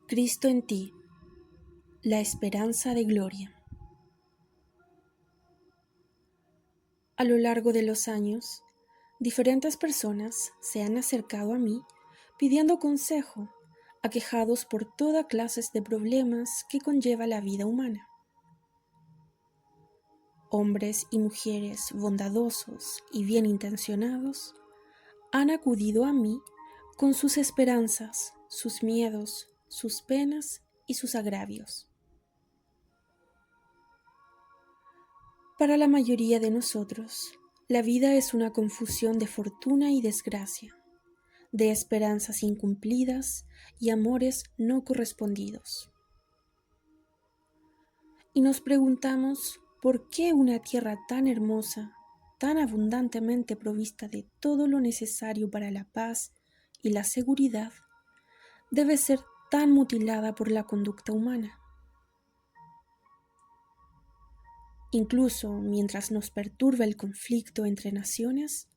Cristo en ti, la esperanza de gloria. A lo largo de los años, diferentes personas se han acercado a mí pidiendo consejo, aquejados por toda clase de problemas que conlleva la vida humana. Hombres y mujeres bondadosos y bien intencionados han acudido a mí con sus esperanzas, sus miedos, sus penas y sus agravios. Para la mayoría de nosotros, la vida es una confusión de fortuna y desgracia, de esperanzas incumplidas y amores no correspondidos. Y nos preguntamos por qué una tierra tan hermosa, tan abundantemente provista de todo lo necesario para la paz y la seguridad, debe ser tan mutilada por la conducta humana. Incluso mientras nos perturba el conflicto entre naciones,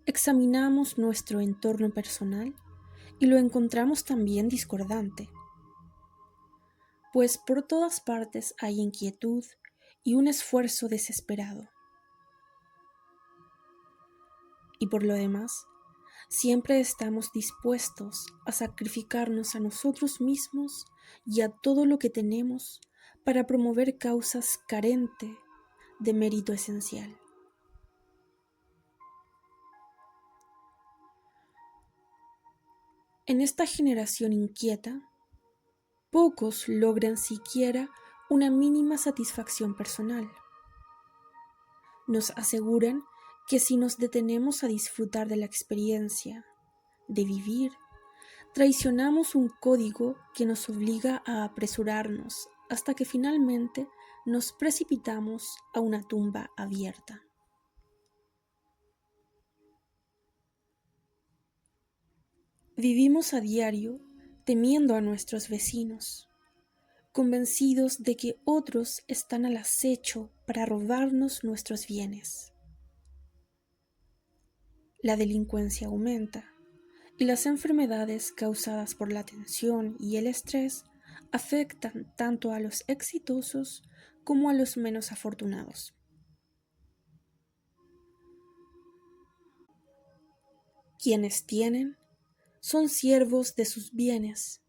examinamos nuestro entorno personal y lo encontramos también discordante, pues por todas partes hay inquietud y un esfuerzo desesperado. Y por lo demás, siempre estamos dispuestos a sacrificarnos a nosotros mismos y a todo lo que tenemos para promover causas carentes de mérito esencial. En esta generación inquieta, pocos logran siquiera una mínima satisfacción personal. Nos aseguran que si nos detenemos a disfrutar de la experiencia, de vivir, traicionamos un código que nos obliga a apresurarnos hasta que finalmente nos precipitamos a una tumba abierta. Vivimos a diario temiendo a nuestros vecinos, convencidos de que otros están al acecho para robarnos nuestros bienes. La delincuencia aumenta y las enfermedades causadas por la tensión y el estrés afectan tanto a los exitosos como a los menos afortunados. Quienes tienen son siervos de sus bienes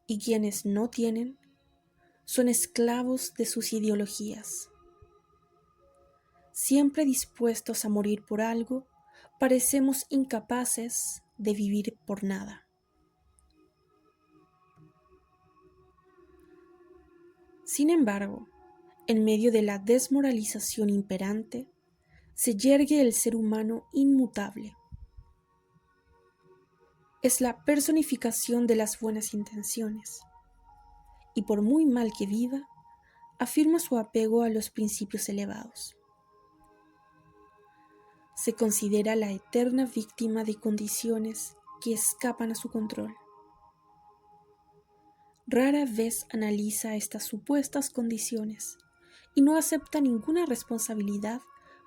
y quienes no tienen son esclavos de sus ideologías. Siempre dispuestos a morir por algo, parecemos incapaces de vivir por nada. Sin embargo, en medio de la desmoralización imperante, se yergue el ser humano inmutable. Es la personificación de las buenas intenciones, y por muy mal que viva, afirma su apego a los principios elevados. Se considera la eterna víctima de condiciones que escapan a su control. Rara vez analiza estas supuestas condiciones y no acepta ninguna responsabilidad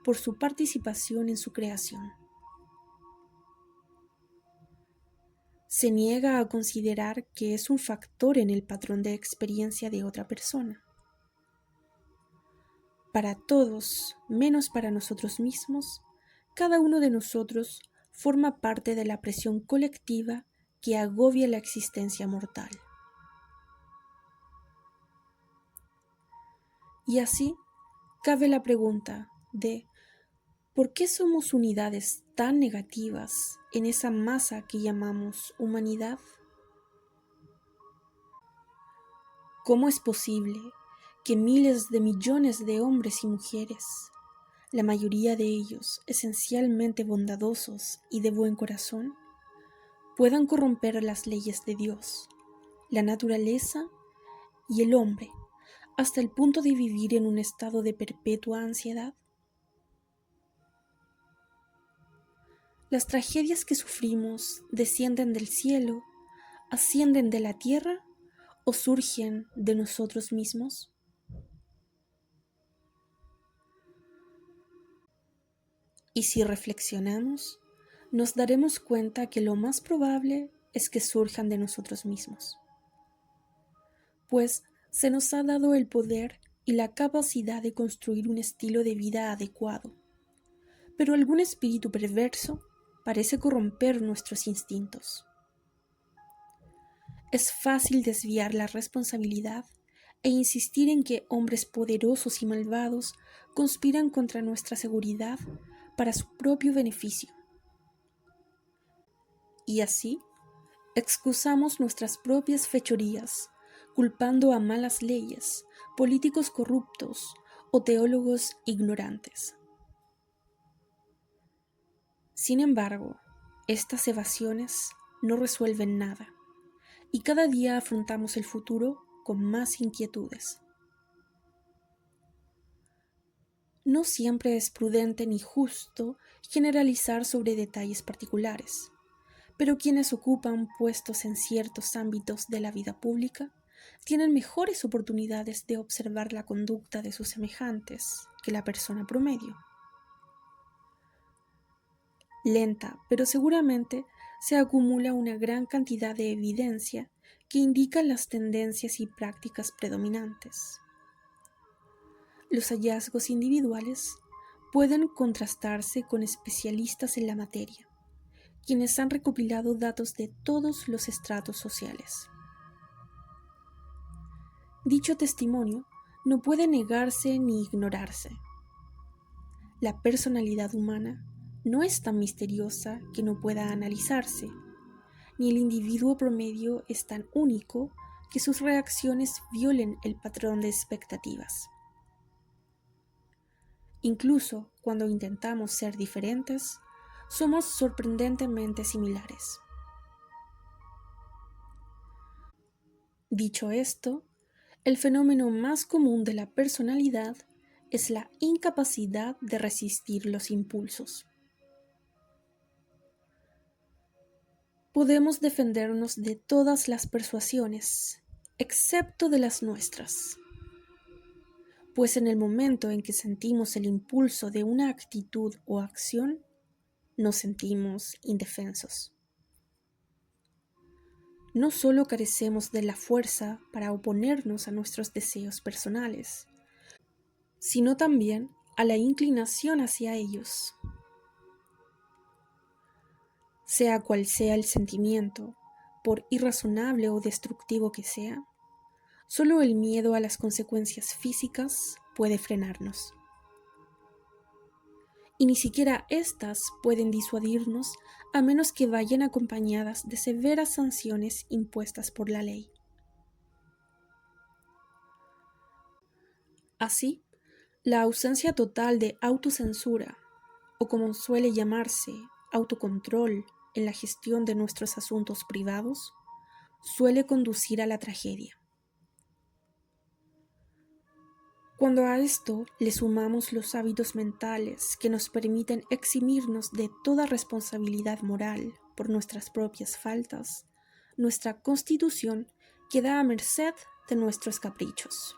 por su participación en su creación. Se niega a considerar que es un factor en el patrón de experiencia de otra persona. Para todos, menos para nosotros mismos, cada uno de nosotros forma parte de la presión colectiva que agobia la existencia mortal. Y así cabe la pregunta de ¿por qué somos unidades tan negativas en esa masa que llamamos humanidad? ¿Cómo es posible que miles de millones de hombres y mujeres, la mayoría de ellos esencialmente bondadosos y de buen corazón, puedan corromper las leyes de Dios, la naturaleza y el hombre, hasta el punto de vivir en un estado de perpetua ansiedad? Las tragedias que sufrimos descienden del cielo, ascienden de la tierra o surgen de nosotros mismos. Y si reflexionamos, nos daremos cuenta que lo más probable es que surjan de nosotros mismos. pues se nos ha dado el poder y la capacidad de construir un estilo de vida adecuado. Pero algún espíritu perverso parece corromper nuestros instintos. Es fácil desviar la responsabilidad e insistir en que hombres poderosos y malvados conspiran contra nuestra seguridad para su propio beneficio. Y así, excusamos nuestras propias fechorías, culpando a malas leyes, políticos corruptos o teólogos ignorantes. Sin embargo, estas evasiones no resuelven nada, y cada día afrontamos el futuro con más inquietudes. No siempre es prudente ni justo generalizar sobre detalles particulares, pero quienes ocupan puestos en ciertos ámbitos de la vida pública tienen mejores oportunidades de observar la conducta de sus semejantes que la persona promedio. Lenta, pero seguramente se acumula una gran cantidad de evidencia que indica las tendencias y prácticas predominantes. Los hallazgos individuales pueden contrastarse con especialistas en la materia, quienes han recopilado datos de todos los estratos sociales. Dicho testimonio no puede negarse ni ignorarse. La personalidad humana no es tan misteriosa que no pueda analizarse, ni el individuo promedio es tan único que sus reacciones violen el patrón de expectativas. Incluso cuando intentamos ser diferentes, somos sorprendentemente similares. Dicho esto, el fenómeno más común de la personalidad es la incapacidad de resistir los impulsos. Podemos defendernos de todas las persuasiones, excepto de las nuestras, pues en el momento en que sentimos el impulso de una actitud o acción, nos sentimos indefensos. No solo carecemos de la fuerza para oponernos a nuestros deseos personales, sino también a la inclinación hacia ellos. Sea cual sea el sentimiento, por irrazonable o destructivo que sea, solo el miedo a las consecuencias físicas puede frenarnos. Y ni siquiera éstas pueden disuadirnos a menos que vayan acompañadas de severas sanciones impuestas por la ley. Así, la ausencia total de autocensura, o como suele llamarse, autocontrol en la gestión de nuestros asuntos privados, suele conducir a la tragedia. Cuando a esto le sumamos los hábitos mentales que nos permiten eximirnos de toda responsabilidad moral por nuestras propias faltas, nuestra constitución queda a merced de nuestros caprichos.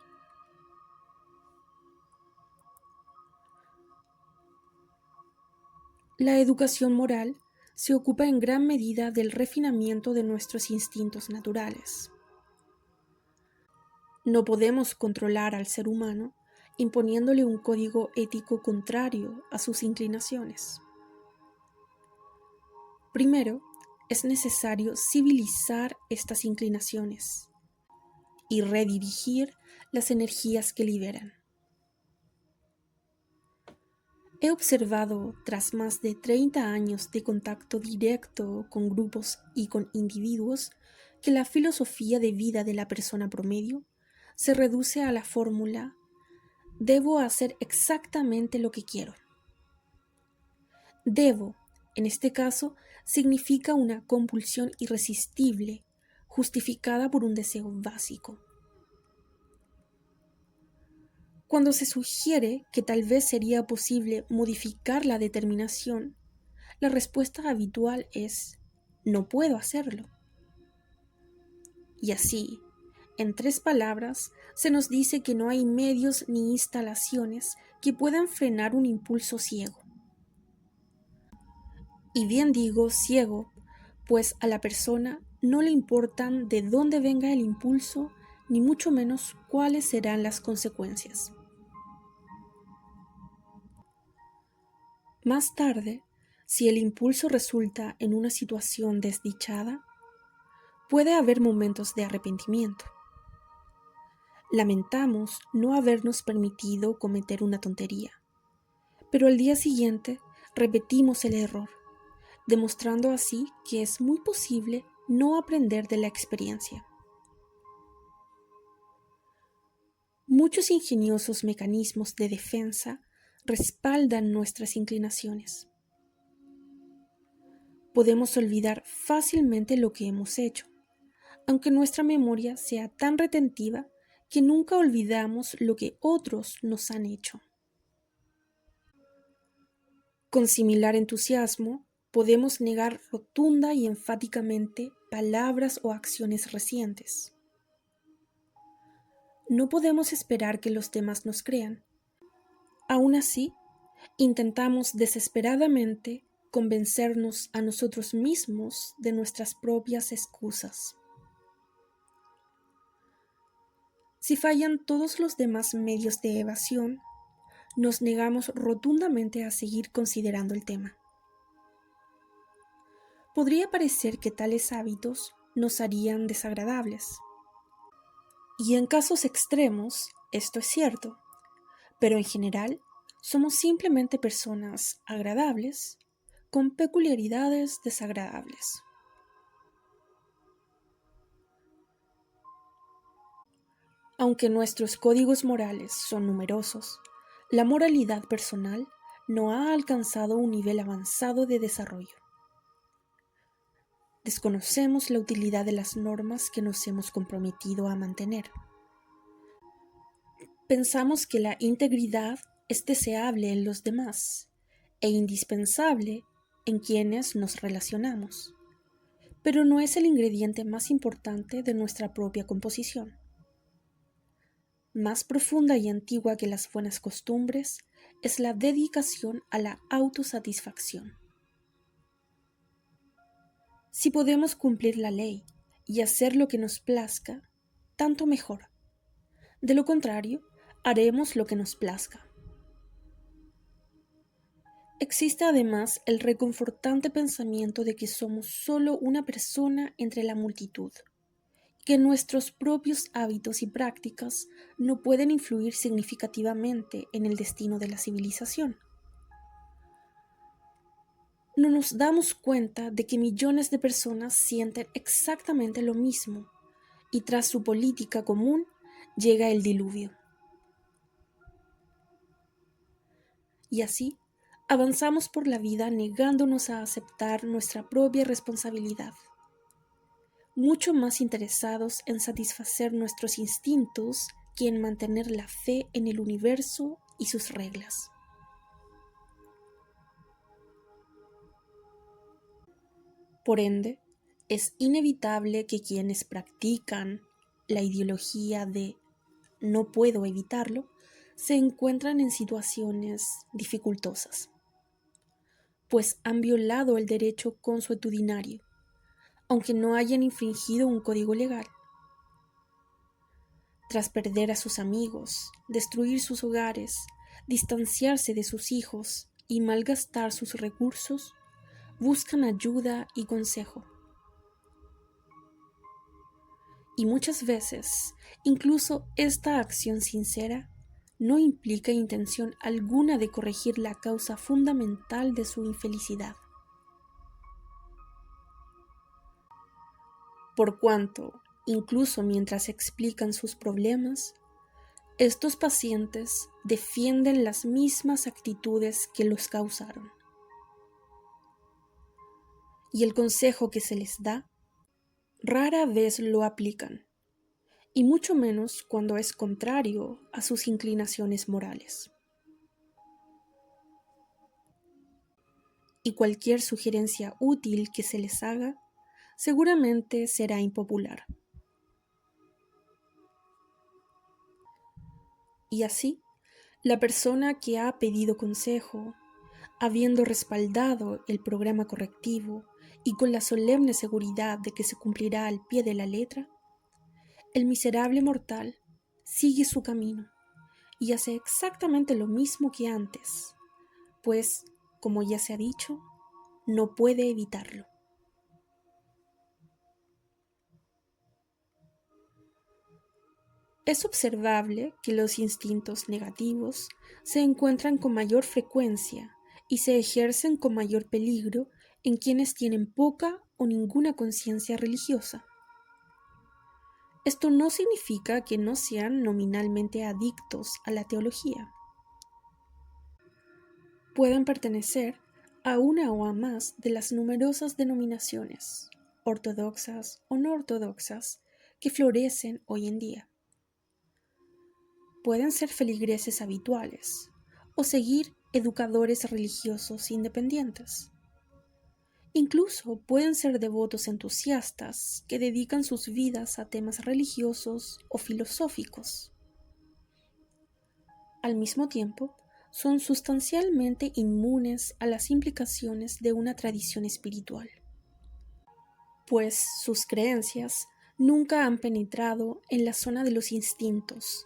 La educación moral se ocupa en gran medida del refinamiento de nuestros instintos naturales. No podemos controlar al ser humano imponiéndole un código ético contrario a sus inclinaciones. Primero, es necesario civilizar estas inclinaciones y redirigir las energías que liberan. He observado, tras más de 30 años de contacto directo con grupos y con individuos, que la filosofía de vida de la persona promedio se reduce a la fórmula: debo hacer exactamente lo que quiero. Debo, en este caso, significa una compulsión irresistible, justificada por un deseo básico. Cuando se sugiere que tal vez sería posible modificar la determinación, la respuesta habitual es: no puedo hacerlo. Y así, en 3 palabras, se nos dice que no hay medios ni instalaciones que puedan frenar un impulso ciego. Y bien digo ciego, pues a la persona no le importan de dónde venga el impulso ni mucho menos cuáles serán las consecuencias. Más tarde, si el impulso resulta en una situación desdichada, puede haber momentos de arrepentimiento. Lamentamos no habernos permitido cometer una tontería, pero al día siguiente repetimos el error, demostrando así que es muy posible no aprender de la experiencia. Muchos ingeniosos mecanismos de defensa respaldan nuestras inclinaciones. Podemos olvidar fácilmente lo que hemos hecho, aunque nuestra memoria sea tan retentiva que nunca olvidamos lo que otros nos han hecho. Con similar entusiasmo, podemos negar rotunda y enfáticamente palabras o acciones recientes. No podemos esperar que los demás nos crean. Aún así, intentamos desesperadamente convencernos a nosotros mismos de nuestras propias excusas. Si fallan todos los demás medios de evasión, nos negamos rotundamente a seguir considerando el tema. Podría parecer que tales hábitos nos harían desagradables. Y en casos extremos, esto es cierto, pero en general somos simplemente personas agradables con peculiaridades desagradables. Aunque nuestros códigos morales son numerosos, la moralidad personal no ha alcanzado un nivel avanzado de desarrollo. Desconocemos la utilidad de las normas que nos hemos comprometido a mantener. Pensamos que la integridad es deseable en los demás e indispensable en quienes nos relacionamos, pero no es el ingrediente más importante de nuestra propia composición. Más profunda y antigua que las buenas costumbres es la dedicación a la autosatisfacción. Si podemos cumplir la ley y hacer lo que nos plazca, tanto mejor. De lo contrario, haremos lo que nos plazca. Existe además el reconfortante pensamiento de que somos solo una persona entre la multitud, que nuestros propios hábitos y prácticas no pueden influir significativamente en el destino de la civilización. No nos damos cuenta de que millones de personas sienten exactamente lo mismo, y tras su política común llega el diluvio. Y así, avanzamos por la vida negándonos a aceptar nuestra propia responsabilidad, mucho más interesados en satisfacer nuestros instintos que en mantener la fe en el universo y sus reglas. Por ende, es inevitable que quienes practican la ideología de no puedo evitarlo se encuentran en situaciones dificultosas, pues han violado el derecho consuetudinario, aunque no hayan infringido un código legal. Tras perder a sus amigos, destruir sus hogares, distanciarse de sus hijos y malgastar sus recursos, buscan ayuda y consejo. Y muchas veces, incluso esta acción sincera no implica intención alguna de corregir la causa fundamental de su infelicidad. Por cuanto, incluso mientras explican sus problemas, estos pacientes defienden las mismas actitudes que los causaron. Y el consejo que se les da, rara vez lo aplican, y mucho menos cuando es contrario a sus inclinaciones morales. Y cualquier sugerencia útil que se les haga, seguramente será impopular. Y así, la persona que ha pedido consejo, habiendo respaldado el programa correctivo y con la solemne seguridad de que se cumplirá al pie de la letra, el miserable mortal sigue su camino y hace exactamente lo mismo que antes, pues, como ya se ha dicho, no puede evitarlo. Es observable que los instintos negativos se encuentran con mayor frecuencia y se ejercen con mayor peligro en quienes tienen poca o ninguna conciencia religiosa. Esto no significa que no sean nominalmente adictos a la teología. Pueden pertenecer a una o a más de las numerosas denominaciones, ortodoxas o no ortodoxas, que florecen hoy en día. Pueden ser feligreses habituales o seguir educadores religiosos independientes. Incluso pueden ser devotos entusiastas que dedican sus vidas a temas religiosos o filosóficos. Al mismo tiempo, son sustancialmente inmunes a las implicaciones de una tradición espiritual, pues sus creencias nunca han penetrado en la zona de los instintos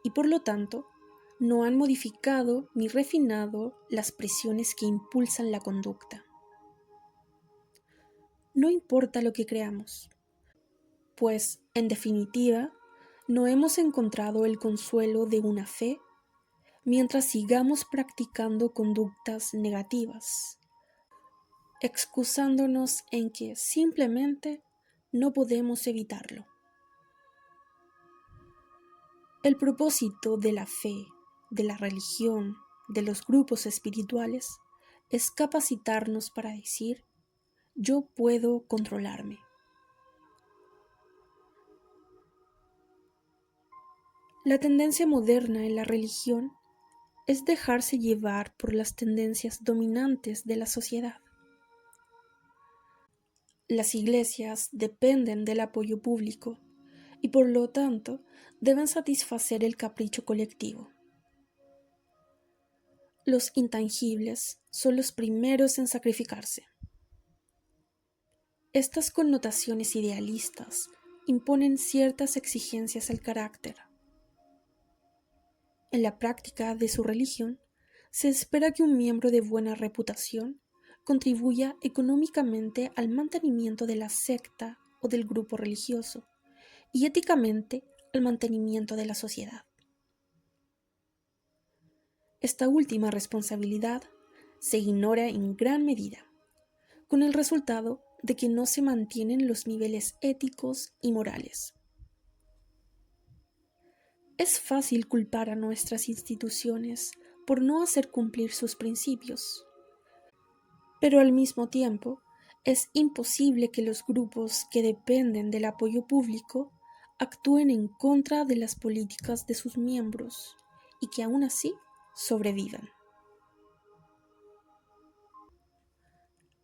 y por lo tanto no han modificado ni refinado las presiones que impulsan la conducta. No importa lo que creamos, pues, en definitiva, no hemos encontrado el consuelo de una fe mientras sigamos practicando conductas negativas, excusándonos en que simplemente no podemos evitarlo. El propósito de la fe, de la religión, de los grupos espirituales, es capacitarnos para decir: yo puedo controlarme. La tendencia moderna en la religión es dejarse llevar por las tendencias dominantes de la sociedad. Las iglesias dependen del apoyo público y por lo tanto deben satisfacer el capricho colectivo. Los intangibles son los primeros en sacrificarse. Estas connotaciones idealistas imponen ciertas exigencias al carácter. En la práctica de su religión, se espera que un miembro de buena reputación contribuya económicamente al mantenimiento de la secta o del grupo religioso y éticamente al mantenimiento de la sociedad. Esta última responsabilidad se ignora en gran medida, con el resultado de que no se mantienen los niveles éticos y morales. Es fácil culpar a nuestras instituciones por no hacer cumplir sus principios, pero al mismo tiempo es imposible que los grupos que dependen del apoyo público actúen en contra de las políticas de sus miembros y que aún así sobrevivan.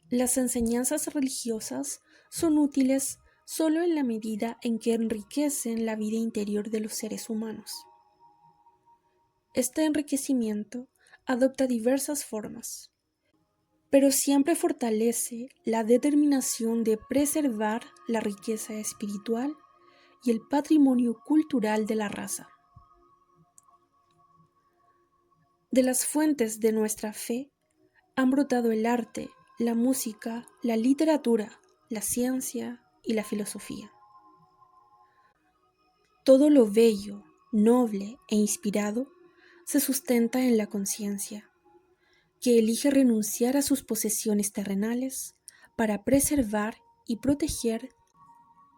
Las enseñanzas religiosas son útiles solo en la medida en que enriquecen la vida interior de los seres humanos. Este enriquecimiento adopta diversas formas, pero siempre fortalece la determinación de preservar la riqueza espiritual y el patrimonio cultural de la raza. De las fuentes de nuestra fe han brotado el arte, la música, la literatura, la ciencia y la filosofía. Todo lo bello, noble e inspirado se sustenta en la conciencia, que elige renunciar a sus posesiones terrenales para preservar y proteger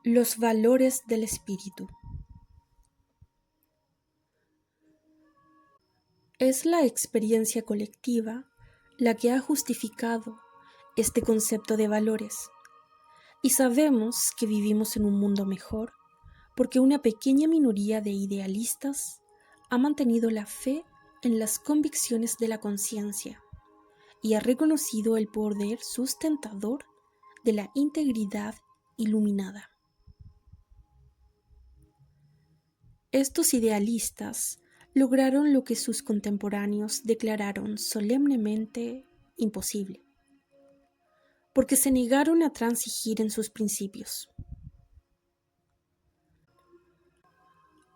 los valores del espíritu. Es la experiencia colectiva la que ha justificado este concepto de valores, y sabemos que vivimos en un mundo mejor porque una pequeña minoría de idealistas ha mantenido la fe en las convicciones de la conciencia y ha reconocido el poder sustentador de la integridad iluminada. Estos idealistas lograron lo que sus contemporáneos declararon solemnemente imposible, porque se negaron a transigir en sus principios.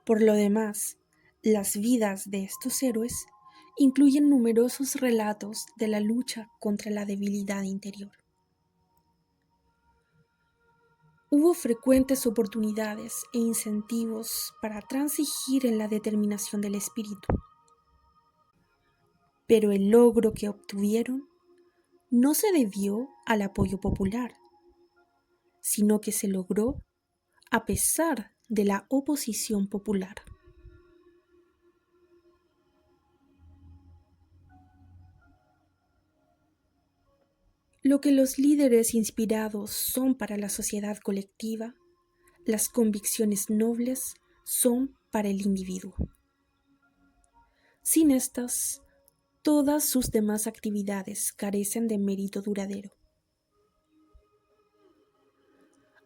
Por lo demás, las vidas de estos héroes incluyen numerosos relatos de la lucha contra la debilidad interior. Hubo frecuentes oportunidades e incentivos para transigir en la determinación del espíritu, pero el logro que obtuvieron no se debió al apoyo popular, sino que se logró a pesar de la oposición popular. Lo que los líderes inspirados son para la sociedad colectiva, las convicciones nobles son para el individuo. Sin estas, todas sus demás actividades carecen de mérito duradero.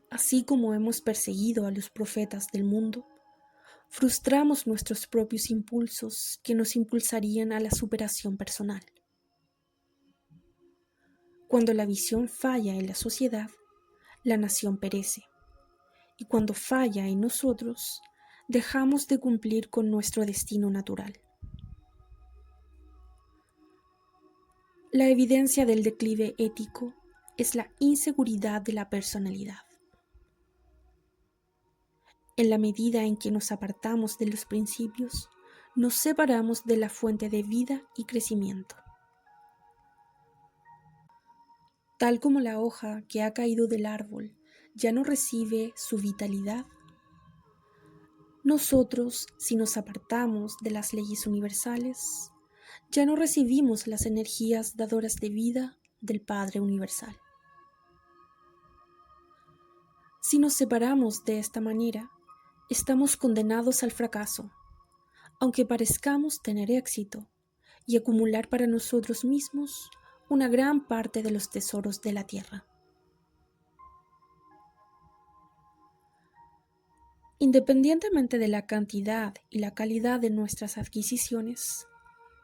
Así como hemos perseguido a los profetas del mundo, frustramos nuestros propios impulsos que nos impulsarían a la superación personal. Cuando la visión falla en la sociedad, la nación perece, y cuando falla en nosotros, dejamos de cumplir con nuestro destino natural. La evidencia del declive ético es la inseguridad de la personalidad. En la medida en que nos apartamos de los principios, nos separamos de la fuente de vida y crecimiento. Tal como la hoja que ha caído del árbol ya no recibe su vitalidad, nosotros, si nos apartamos de las leyes universales, ya no recibimos las energías dadoras de vida del Padre Universal. Si nos separamos de esta manera, estamos condenados al fracaso, aunque parezcamos tener éxito y acumular para nosotros mismos una gran parte de los tesoros de la tierra. Independientemente de la cantidad y la calidad de nuestras adquisiciones,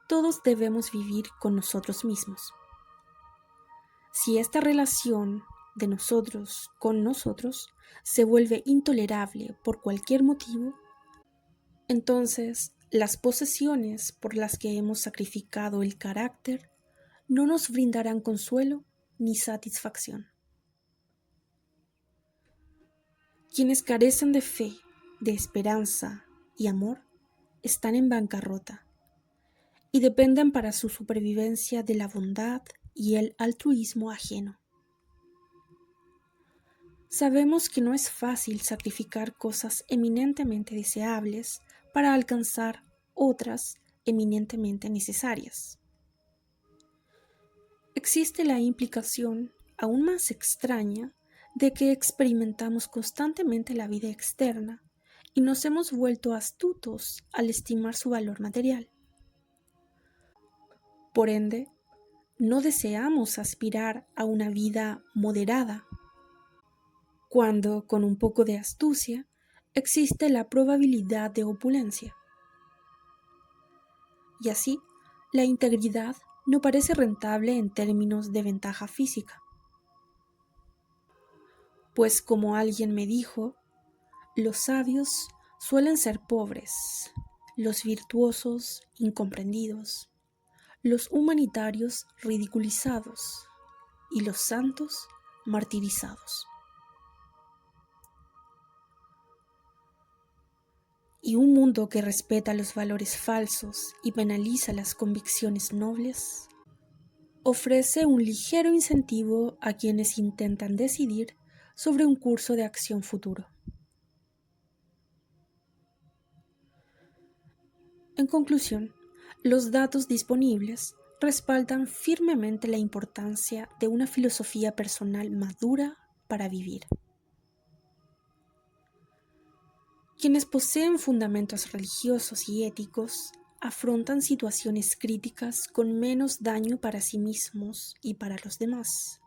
todos debemos vivir con nosotros mismos. Si esta relación de nosotros con nosotros se vuelve intolerable por cualquier motivo, entonces las posesiones por las que hemos sacrificado el carácter no nos brindarán consuelo ni satisfacción. Quienes carecen de fe, de esperanza y amor están en bancarrota y dependen para su supervivencia de la bondad y el altruismo ajeno. Sabemos que no es fácil sacrificar cosas eminentemente deseables para alcanzar otras eminentemente necesarias. Existe la implicación aún más extraña de que experimentamos constantemente la vida externa y nos hemos vuelto astutos al estimar su valor material. Por ende, no deseamos aspirar a una vida moderada, cuando, con un poco de astucia, existe la probabilidad de opulencia. Y así, la integridad no parece rentable en términos de ventaja física. Pues como alguien me dijo, los sabios suelen ser pobres, los virtuosos incomprendidos, los humanitarios ridiculizados y los santos martirizados. Y un mundo que respeta los valores falsos y penaliza las convicciones nobles, ofrece un ligero incentivo a quienes intentan decidir sobre un curso de acción futuro. En conclusión, los datos disponibles respaldan firmemente la importancia de una filosofía personal madura para vivir. Quienes poseen fundamentos religiosos y éticos afrontan situaciones críticas con menos daño para sí mismos y para los demás.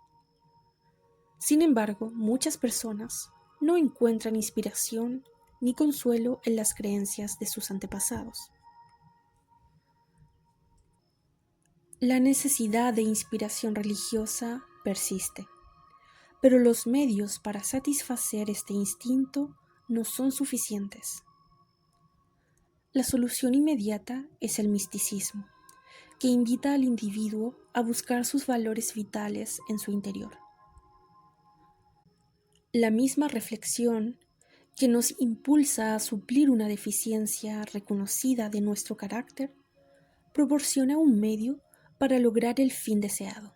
Sin embargo, muchas personas no encuentran inspiración ni consuelo en las creencias de sus antepasados. La necesidad de inspiración religiosa persiste, pero los medios para satisfacer este instinto no son suficientes. La solución inmediata es el misticismo, que invita al individuo a buscar sus valores vitales en su interior. La misma reflexión que nos impulsa a suplir una deficiencia reconocida de nuestro carácter, proporciona un medio para lograr el fin deseado.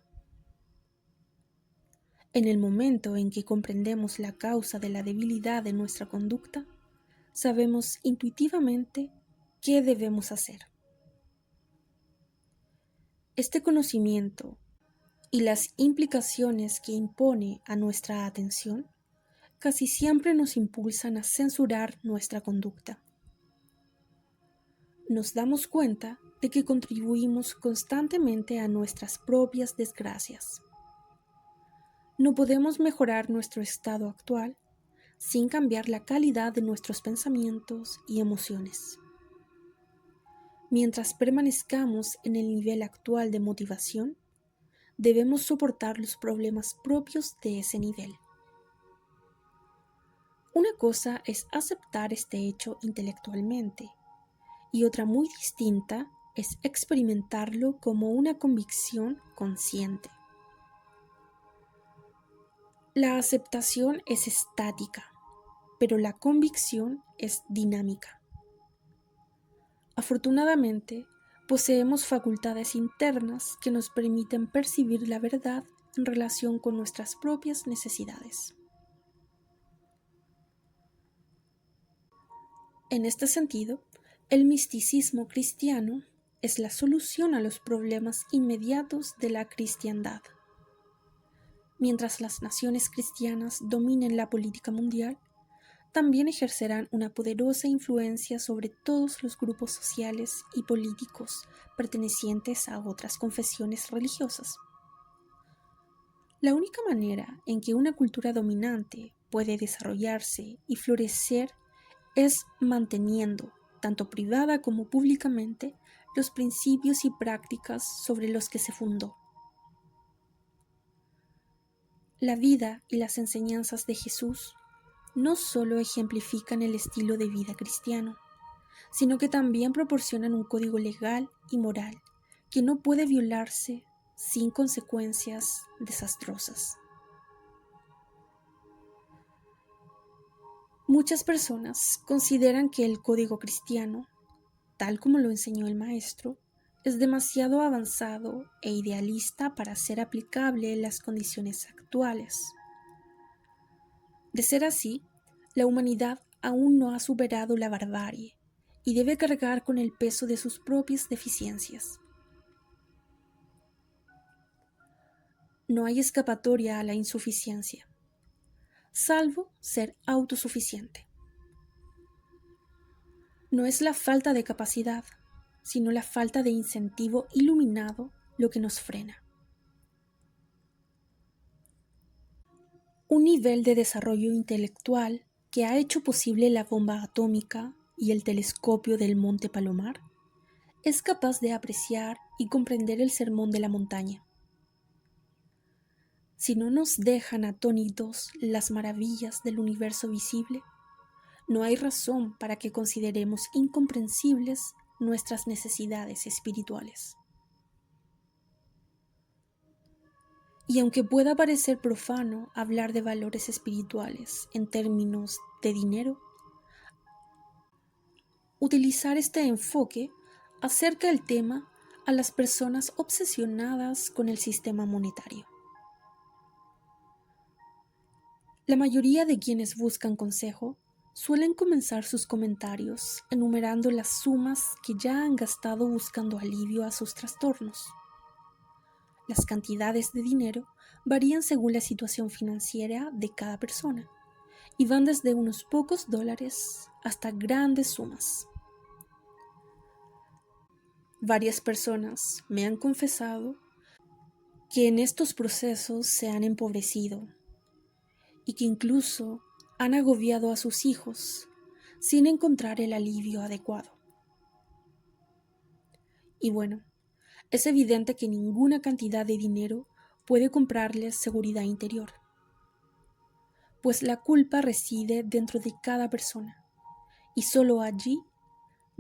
En el momento en que comprendemos la causa de la debilidad de nuestra conducta, sabemos intuitivamente qué debemos hacer. Este conocimiento y las implicaciones que impone a nuestra atención casi siempre nos impulsan a censurar nuestra conducta. Nos damos cuenta de que contribuimos constantemente a nuestras propias desgracias. No podemos mejorar nuestro estado actual sin cambiar la calidad de nuestros pensamientos y emociones. Mientras permanezcamos en el nivel actual de motivación, debemos soportar los problemas propios de ese nivel. Una cosa es aceptar este hecho intelectualmente, y otra muy distinta es experimentarlo como una convicción consciente. La aceptación es estática, pero la convicción es dinámica. Afortunadamente, poseemos facultades internas que nos permiten percibir la verdad en relación con nuestras propias necesidades. En este sentido, el misticismo cristiano es la solución a los problemas inmediatos de la cristiandad. Mientras las naciones cristianas dominen la política mundial, también ejercerán una poderosa influencia sobre todos los grupos sociales y políticos pertenecientes a otras confesiones religiosas. La única manera en que una cultura dominante puede desarrollarse y florecer es manteniendo, tanto privada como públicamente, los principios y prácticas sobre los que se fundó. La vida y las enseñanzas de Jesús no solo ejemplifican el estilo de vida cristiano, sino que también proporcionan un código legal y moral que no puede violarse sin consecuencias desastrosas. Muchas personas consideran que el código cristiano, tal como lo enseñó el Maestro, es demasiado avanzado e idealista para ser aplicable en las condiciones actuales. De ser así, la humanidad aún no ha superado la barbarie y debe cargar con el peso de sus propias deficiencias. No hay escapatoria a la insuficiencia, salvo ser autosuficiente. No es la falta de capacidad, sino la falta de incentivo iluminado lo que nos frena. Un nivel de desarrollo intelectual que ha hecho posible la bomba atómica y el telescopio del Monte Palomar es capaz de apreciar y comprender el sermón de la montaña. Si no nos dejan atónitos las maravillas del universo visible, no hay razón para que consideremos incomprensibles nuestras necesidades espirituales. Y aunque pueda parecer profano hablar de valores espirituales en términos de dinero, utilizar este enfoque acerca el tema a las personas obsesionadas con el sistema monetario. La mayoría de quienes buscan consejo suelen comenzar sus comentarios enumerando las sumas que ya han gastado buscando alivio a sus trastornos. Las cantidades de dinero varían según la situación financiera de cada persona y van desde unos pocos dólares hasta grandes sumas. Varias personas me han confesado que en estos procesos se han empobrecido y que incluso han agobiado a sus hijos sin encontrar el alivio adecuado. Y bueno, es evidente que ninguna cantidad de dinero puede comprarles seguridad interior, pues la culpa reside dentro de cada persona y solo allí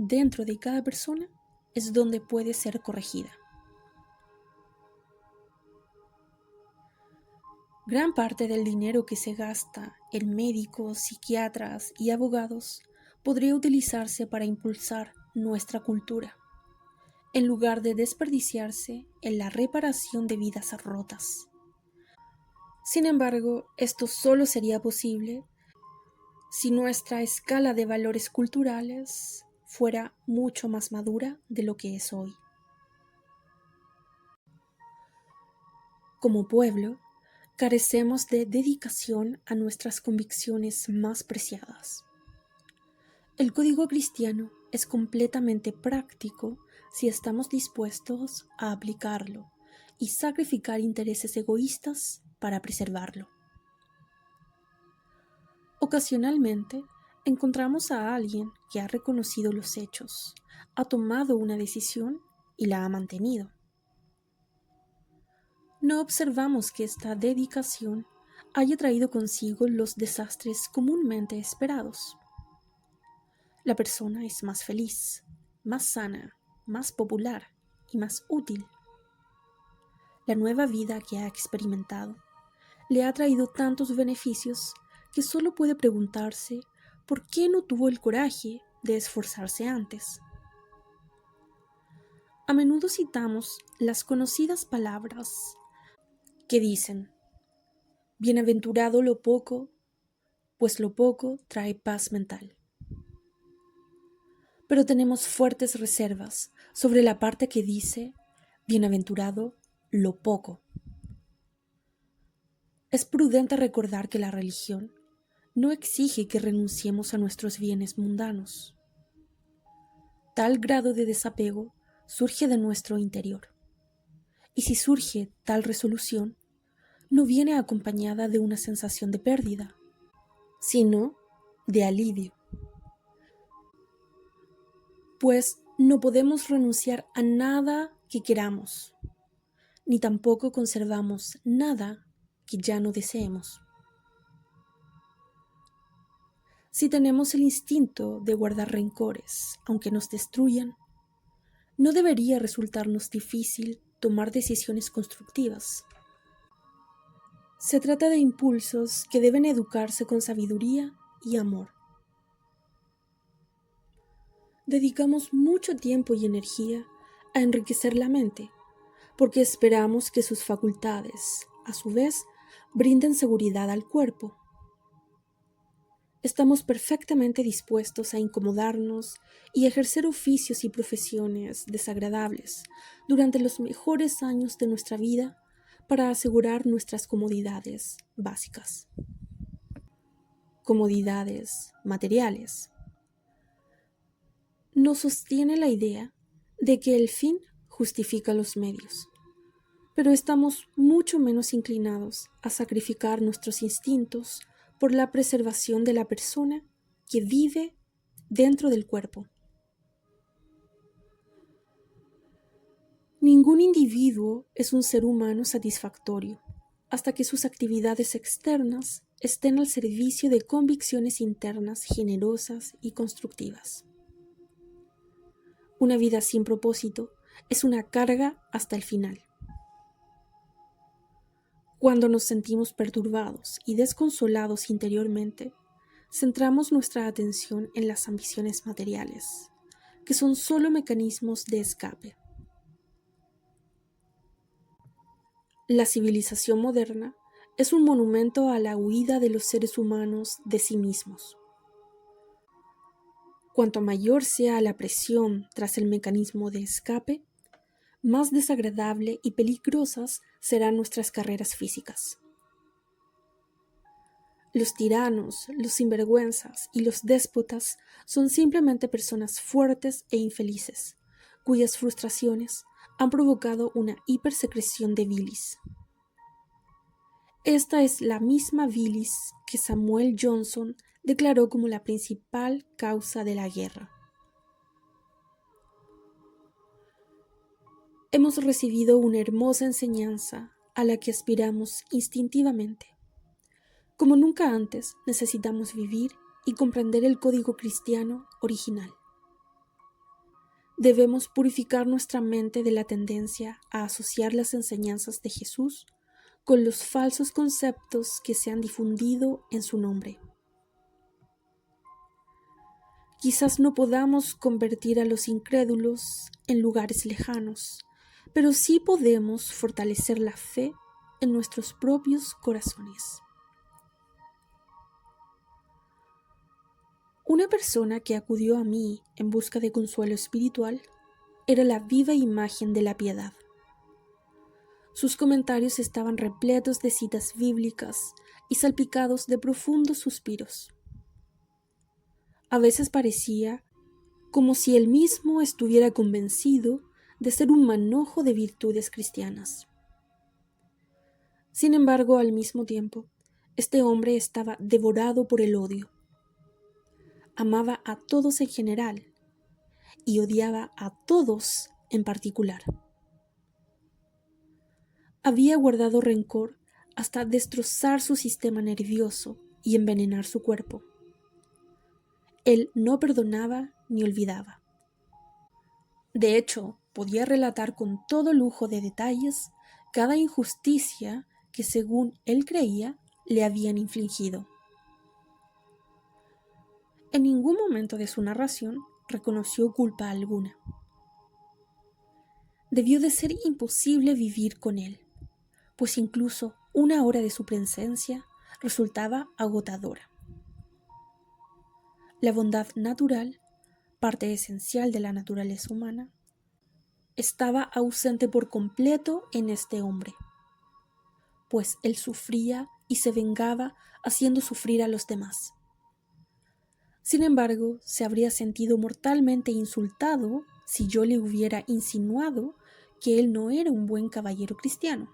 dentro de cada persona es donde puede ser corregida. Gran parte del dinero que se gasta en médicos, psiquiatras y abogados podría utilizarse para impulsar nuestra cultura, en lugar de desperdiciarse en la reparación de vidas rotas. Sin embargo, esto solo sería posible si nuestra escala de valores culturales fuera mucho más madura de lo que es hoy. Como pueblo, carecemos de dedicación a nuestras convicciones más preciadas. El código cristiano es completamente práctico si estamos dispuestos a aplicarlo y sacrificar intereses egoístas para preservarlo. Ocasionalmente, encontramos a alguien que ha reconocido los hechos, ha tomado una decisión y la ha mantenido. No observamos que esta dedicación haya traído consigo los desastres comúnmente esperados. La persona es más feliz, más sana, más popular y más útil. La nueva vida que ha experimentado le ha traído tantos beneficios que solo puede preguntarse por qué no tuvo el coraje de esforzarse antes. A menudo citamos las conocidas palabras que dicen: bienaventurado lo poco, pues lo poco trae paz mental. Pero tenemos fuertes reservas sobre la parte que dice: bienaventurado lo poco. Es prudente recordar que la religión no exige que renunciemos a nuestros bienes mundanos. Tal grado de desapego surge de nuestro interior. Y si surge tal resolución, no viene acompañada de una sensación de pérdida, sino de alivio. Pues no podemos renunciar a nada que queramos, ni tampoco conservamos nada que ya no deseemos. Si tenemos el instinto de guardar rencores, aunque nos destruyan, no debería resultarnos difícil tomar decisiones constructivas. Se trata de impulsos que deben educarse con sabiduría y amor. Dedicamos mucho tiempo y energía a enriquecer la mente, porque esperamos que sus facultades, a su vez, brinden seguridad al cuerpo. Estamos perfectamente dispuestos a incomodarnos y ejercer oficios y profesiones desagradables durante los mejores años de nuestra vida para asegurar nuestras comodidades básicas. Comodidades materiales. Nos sostiene la idea de que el fin justifica los medios, pero estamos mucho menos inclinados a sacrificar nuestros instintos por la preservación de la persona que vive dentro del cuerpo. Ningún individuo es un ser humano satisfactorio hasta que sus actividades externas estén al servicio de convicciones internas generosas y constructivas. Una vida sin propósito es una carga hasta el final. Cuando nos sentimos perturbados y desconsolados interiormente, centramos nuestra atención en las ambiciones materiales, que son solo mecanismos de escape. La civilización moderna es un monumento a la huida de los seres humanos de sí mismos. Cuanto mayor sea la presión tras el mecanismo de escape, más desagradable y peligrosas serán nuestras carreras físicas. Los tiranos, los sinvergüenzas y los déspotas son simplemente personas fuertes e infelices, cuyas frustraciones han provocado una hipersecreción de bilis. Esta es la misma bilis que Samuel Johnson declaró como la principal causa de la guerra. Hemos recibido una hermosa enseñanza a la que aspiramos instintivamente. Como nunca antes, necesitamos vivir y comprender el código cristiano original. Debemos purificar nuestra mente de la tendencia a asociar las enseñanzas de Jesús con los falsos conceptos que se han difundido en su nombre. Quizás no podamos convertir a los incrédulos en lugares lejanos, pero sí podemos fortalecer la fe en nuestros propios corazones. Una persona que acudió a mí en busca de consuelo espiritual era la viva imagen de la piedad. Sus comentarios estaban repletos de citas bíblicas y salpicados de profundos suspiros. A veces parecía como si él mismo estuviera convencido de ser un manojo de virtudes cristianas. Sin embargo, al mismo tiempo, este hombre estaba devorado por el odio. Amaba a todos en general y odiaba a todos en particular. Había guardado rencor hasta destrozar su sistema nervioso y envenenar su cuerpo. Él no perdonaba ni olvidaba. De hecho, podía relatar con todo lujo de detalles cada injusticia que, según él creía, le habían infligido. En ningún momento de su narración reconoció culpa alguna. Debió de ser imposible vivir con él, pues incluso una hora de su presencia resultaba agotadora. La bondad natural, parte esencial de la naturaleza humana, estaba ausente por completo en este hombre, pues él sufría y se vengaba haciendo sufrir a los demás. Sin embargo, se habría sentido mortalmente insultado si yo le hubiera insinuado que él no era un buen caballero cristiano.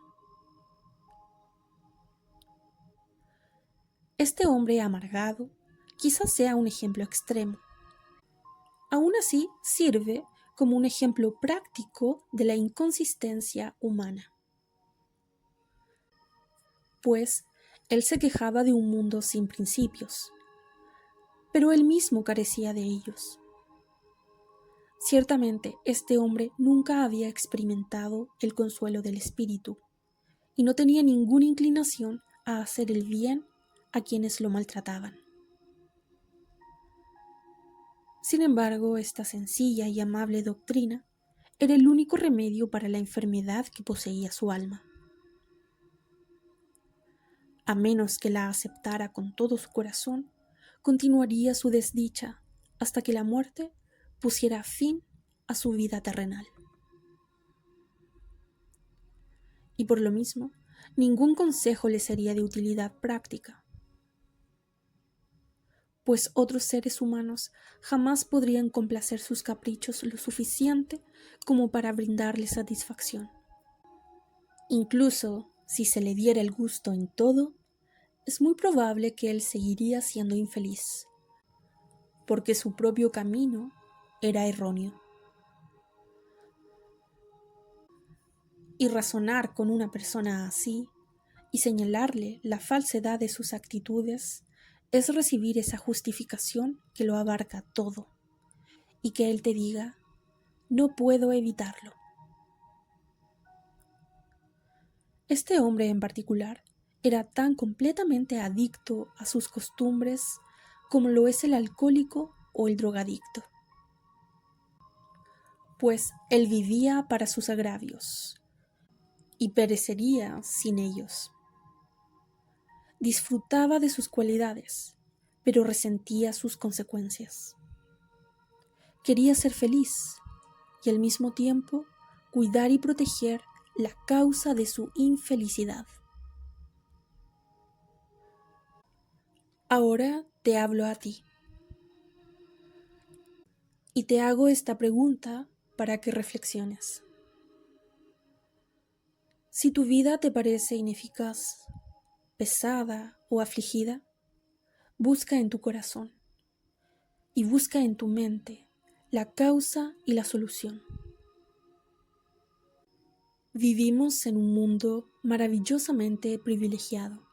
Este hombre amargado quizás sea un ejemplo extremo. Aún así, sirve como un ejemplo práctico de la inconsistencia humana. Pues él se quejaba de un mundo sin principios, pero él mismo carecía de ellos. Ciertamente, este hombre nunca había experimentado el consuelo del espíritu y no tenía ninguna inclinación a hacer el bien a quienes lo maltrataban. Sin embargo, esta sencilla y amable doctrina era el único remedio para la enfermedad que poseía su alma. A menos que la aceptara con todo su corazón, continuaría su desdicha hasta que la muerte pusiera fin a su vida terrenal. Y por lo mismo, ningún consejo le sería de utilidad práctica, pues otros seres humanos jamás podrían complacer sus caprichos lo suficiente como para brindarle satisfacción. Incluso si se le diera el gusto en todo, es muy probable que él seguiría siendo infeliz, porque su propio camino era erróneo. Y razonar con una persona así y señalarle la falsedad de sus actitudes es recibir esa justificación que lo abarca todo y que él te diga, no puedo evitarlo. Este hombre en particular era tan completamente adicto a sus costumbres como lo es el alcohólico o el drogadicto, pues él vivía para sus agravios y perecería sin ellos. Disfrutaba de sus cualidades, pero resentía sus consecuencias. Quería ser feliz y al mismo tiempo cuidar y proteger la causa de su infelicidad. Ahora te hablo a ti y te hago esta pregunta para que reflexiones. Si tu vida te parece ineficaz, pesada o afligida, busca en tu corazón y busca en tu mente la causa y la solución. Vivimos en un mundo maravillosamente privilegiado.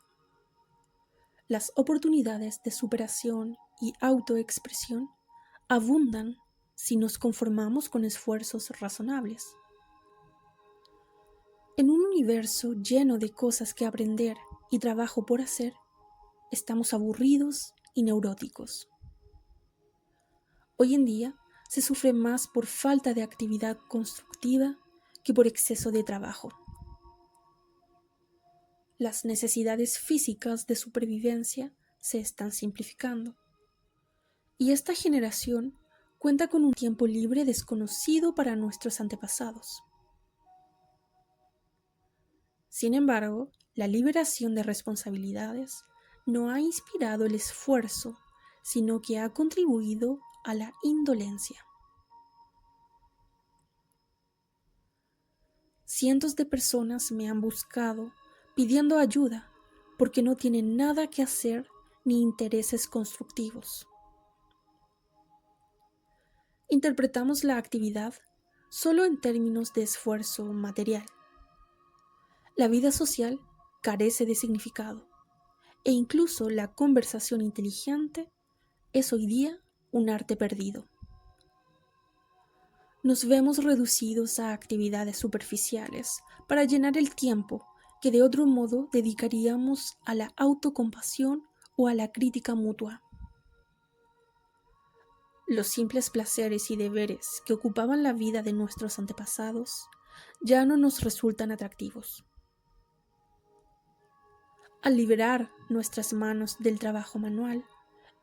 Las oportunidades de superación y autoexpresión abundan si nos conformamos con esfuerzos razonables. En un universo lleno de cosas que aprender y trabajo por hacer, estamos aburridos y neuróticos. Hoy en día se sufre más por falta de actividad constructiva que por exceso de trabajo. Las necesidades físicas de supervivencia se están simplificando. Y esta generación cuenta con un tiempo libre desconocido para nuestros antepasados. Sin embargo, la liberación de responsabilidades no ha inspirado el esfuerzo, sino que ha contribuido a la indolencia. Cientos de personas me han buscado pidiendo ayuda porque no tienen nada que hacer ni intereses constructivos. Interpretamos la actividad solo en términos de esfuerzo material. La vida social carece de significado e incluso la conversación inteligente es hoy día un arte perdido. Nos vemos reducidos a actividades superficiales para llenar el tiempo que de otro modo dedicaríamos a la autocompasión o a la crítica mutua. Los simples placeres y deberes que ocupaban la vida de nuestros antepasados ya no nos resultan atractivos. Al liberar nuestras manos del trabajo manual,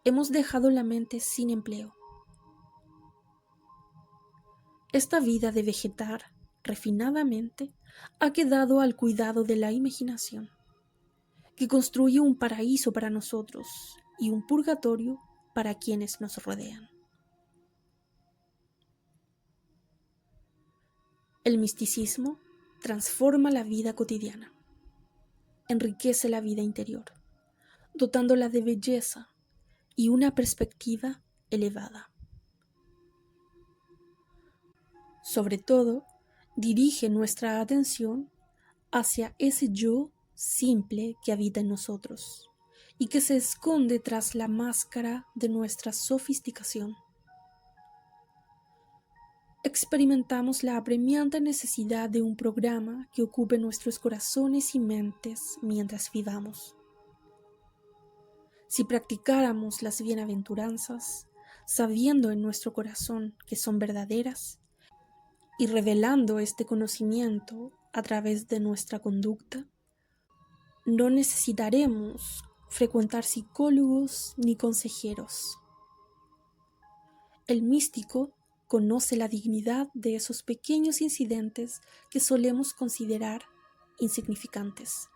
hemos dejado la mente sin empleo. Esta vida de vegetar refinadamente ha quedado al cuidado de la imaginación, que construye un paraíso para nosotros y un purgatorio para quienes nos rodean. El misticismo transforma la vida cotidiana, enriquece la vida interior, dotándola de belleza y una perspectiva elevada. Sobre todo, dirige nuestra atención hacia ese yo simple que habita en nosotros y que se esconde tras la máscara de nuestra sofisticación. Experimentamos la apremiante necesidad de un programa que ocupe nuestros corazones y mentes mientras vivamos. Si practicáramos las bienaventuranzas, sabiendo en nuestro corazón que son verdaderas, y revelando este conocimiento a través de nuestra conducta, no necesitaremos frecuentar psicólogos ni consejeros. El místico conoce la dignidad de esos pequeños incidentes que solemos considerar insignificantes.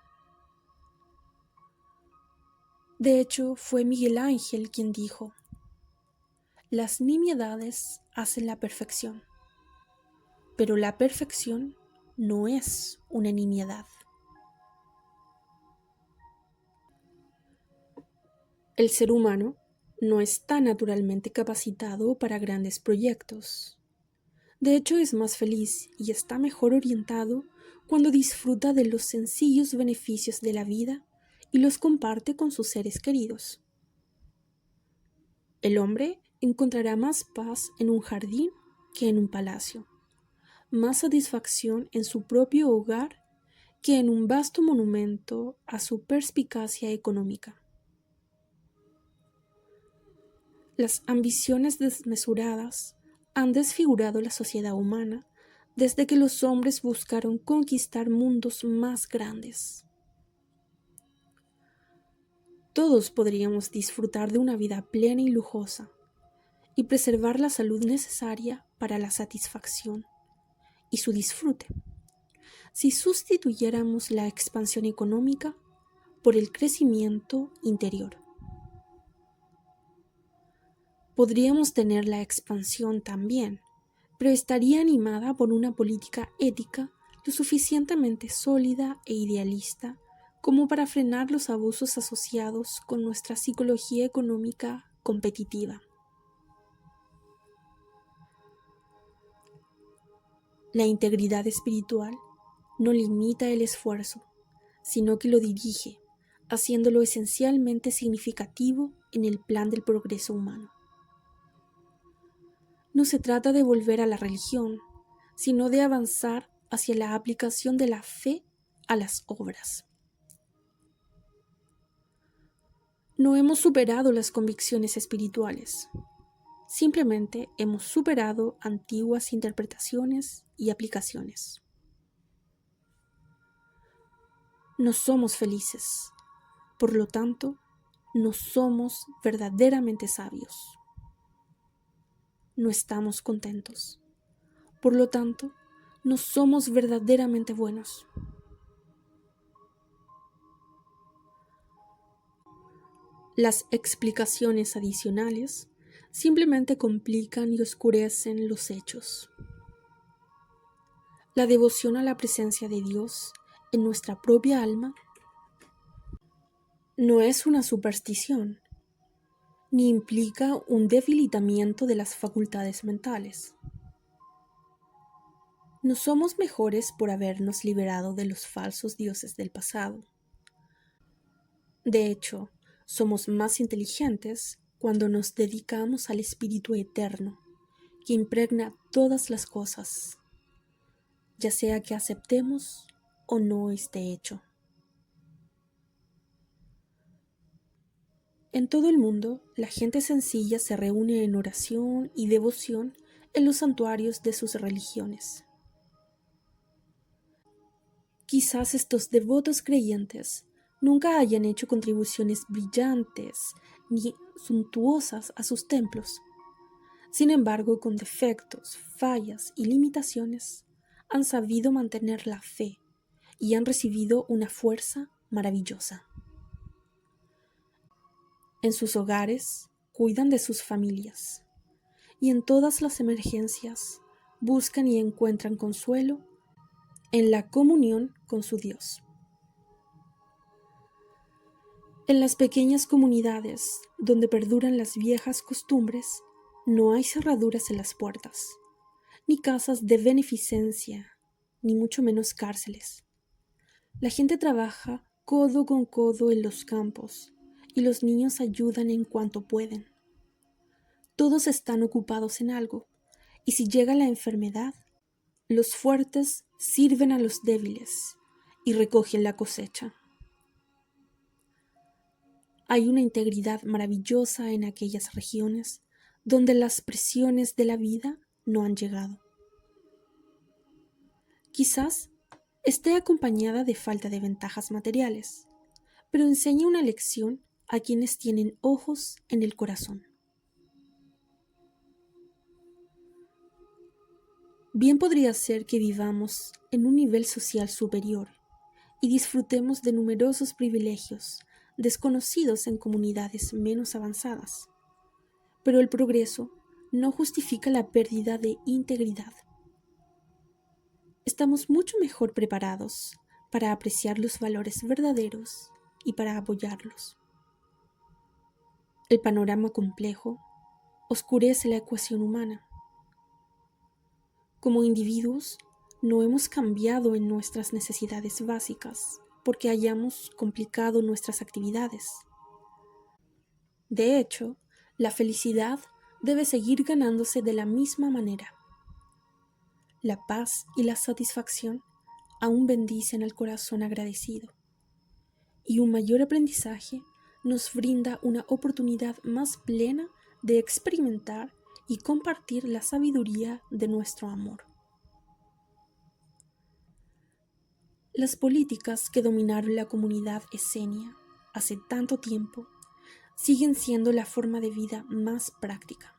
De hecho, fue Miguel Ángel quien dijo: "Las nimiedades hacen la perfección, pero la perfección no es una nimiedad". El ser humano no está naturalmente capacitado para grandes proyectos. De hecho, es más feliz y está mejor orientado cuando disfruta de los sencillos beneficios de la vida y los comparte con sus seres queridos. El hombre encontrará más paz en un jardín que en un palacio, más satisfacción en su propio hogar que en un vasto monumento a su perspicacia económica. Las ambiciones desmesuradas han desfigurado la sociedad humana desde que los hombres buscaron conquistar mundos más grandes. Todos podríamos disfrutar de una vida plena y lujosa y preservar la salud necesaria para la satisfacción y su disfrute, si sustituyéramos la expansión económica por el crecimiento interior. Podríamos tener la expansión también, pero estaría animada por una política ética lo suficientemente sólida e idealista como para frenar los abusos asociados con nuestra psicología económica competitiva. La integridad espiritual no limita el esfuerzo, sino que lo dirige, haciéndolo esencialmente significativo en el plan del progreso humano. No se trata de volver a la religión, sino de avanzar hacia la aplicación de la fe a las obras. No hemos superado las convicciones espirituales, simplemente hemos superado antiguas interpretaciones y aplicaciones. No somos felices, por lo tanto, no somos verdaderamente sabios. No estamos contentos, por lo tanto, no somos verdaderamente buenos. Las explicaciones adicionales simplemente complican y oscurecen los hechos. La devoción a la presencia de Dios en nuestra propia alma no es una superstición, ni implica un debilitamiento de las facultades mentales. No somos mejores por habernos liberado de los falsos dioses del pasado. De hecho, somos más inteligentes cuando nos dedicamos al Espíritu Eterno, que impregna todas las cosas, ya sea que aceptemos o no este hecho. En todo el mundo, la gente sencilla se reúne en oración y devoción en los santuarios de sus religiones. Quizás estos devotos creyentes nunca hayan hecho contribuciones brillantes ni suntuosas a sus templos. Sin embargo, con defectos, fallas y limitaciones, han sabido mantener la fe y han recibido una fuerza maravillosa. En sus hogares cuidan de sus familias y en todas las emergencias buscan y encuentran consuelo en la comunión con su Dios. En las pequeñas comunidades donde perduran las viejas costumbres, no hay cerraduras en las puertas, ni casas de beneficencia, ni mucho menos cárceles. La gente trabaja codo con codo en los campos y los niños ayudan en cuanto pueden. Todos están ocupados en algo, y si llega la enfermedad, los fuertes sirven a los débiles y recogen la cosecha. Hay una integridad maravillosa en aquellas regiones donde las presiones de la vida no han llegado. Quizás esté acompañada de falta de ventajas materiales, pero enseña una lección a quienes tienen ojos en el corazón. Bien podría ser que vivamos en un nivel social superior y disfrutemos de numerosos privilegios desconocidos en comunidades menos avanzadas, pero el progreso no justifica la pérdida de integridad. Estamos mucho mejor preparados para apreciar los valores verdaderos y para apoyarlos. El panorama complejo oscurece la ecuación humana. Como individuos, no hemos cambiado en nuestras necesidades básicas porque hayamos complicado nuestras actividades. De hecho, la felicidad debe seguir ganándose de la misma manera. La paz y la satisfacción aún bendicen al corazón agradecido, y un mayor aprendizaje nos brinda una oportunidad más plena de experimentar y compartir la sabiduría de nuestro amor. Las políticas que dominaron la comunidad esenia hace tanto tiempo siguen siendo la forma de vida más práctica.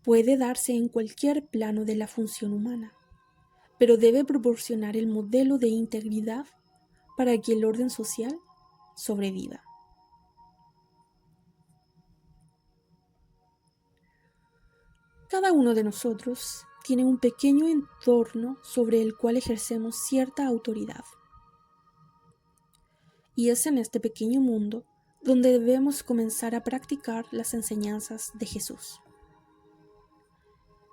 Puede darse en cualquier plano de la función humana, pero debe proporcionar el modelo de integridad para que el orden social sobreviva. Cada uno de nosotros tiene un pequeño entorno sobre el cual ejercemos cierta autoridad. Y es en este pequeño mundo donde debemos comenzar a practicar las enseñanzas de Jesús.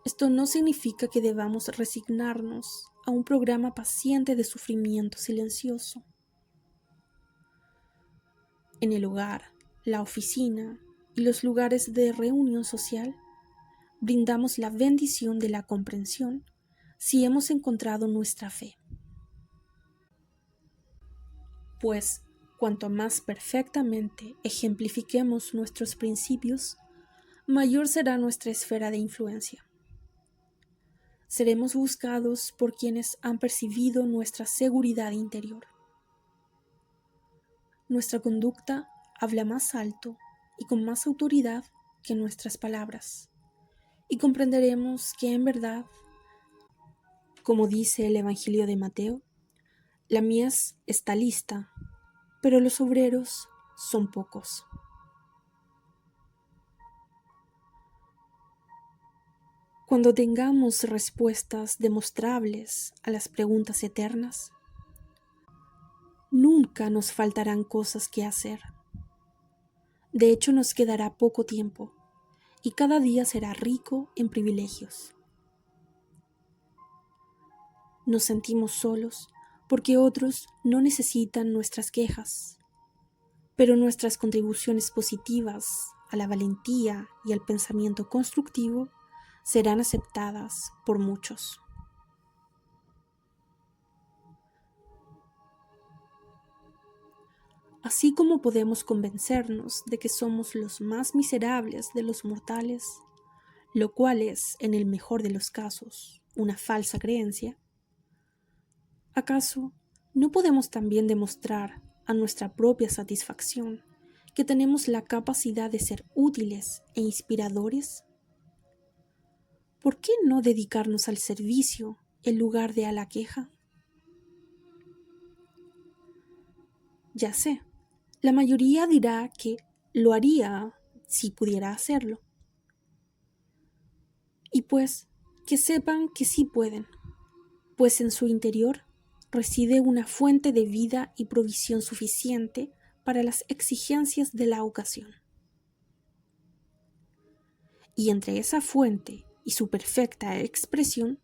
Esto no significa que debamos resignarnos a un programa paciente de sufrimiento silencioso. En el hogar, la oficina y los lugares de reunión social, brindamos la bendición de la comprensión si hemos encontrado nuestra fe. Pues, cuanto más perfectamente ejemplifiquemos nuestros principios, mayor será nuestra esfera de influencia. Seremos buscados por quienes han percibido nuestra seguridad interior. Nuestra conducta habla más alto y con más autoridad que nuestras palabras, y comprenderemos que en verdad, como dice el Evangelio de Mateo, la mies está lista, pero los obreros son pocos. Cuando tengamos respuestas demostrables a las preguntas eternas, nunca nos faltarán cosas que hacer. De hecho, nos quedará poco tiempo y cada día será rico en privilegios. Nos sentimos solos porque otros no necesitan nuestras quejas, pero nuestras contribuciones positivas a la valentía y al pensamiento constructivo serán aceptadas por muchos. Así como podemos convencernos de que somos los más miserables de los mortales, lo cual es, en el mejor de los casos, una falsa creencia, ¿acaso no podemos también demostrar a nuestra propia satisfacción que tenemos la capacidad de ser útiles e inspiradores? ¿Por qué no dedicarnos al servicio en lugar de a la queja? Ya sé, la mayoría dirá que lo haría si pudiera hacerlo. Y pues, que sepan que sí pueden, pues en su interior reside una fuente de vida y provisión suficiente para las exigencias de la ocasión. Y entre esa fuente y su perfecta expresión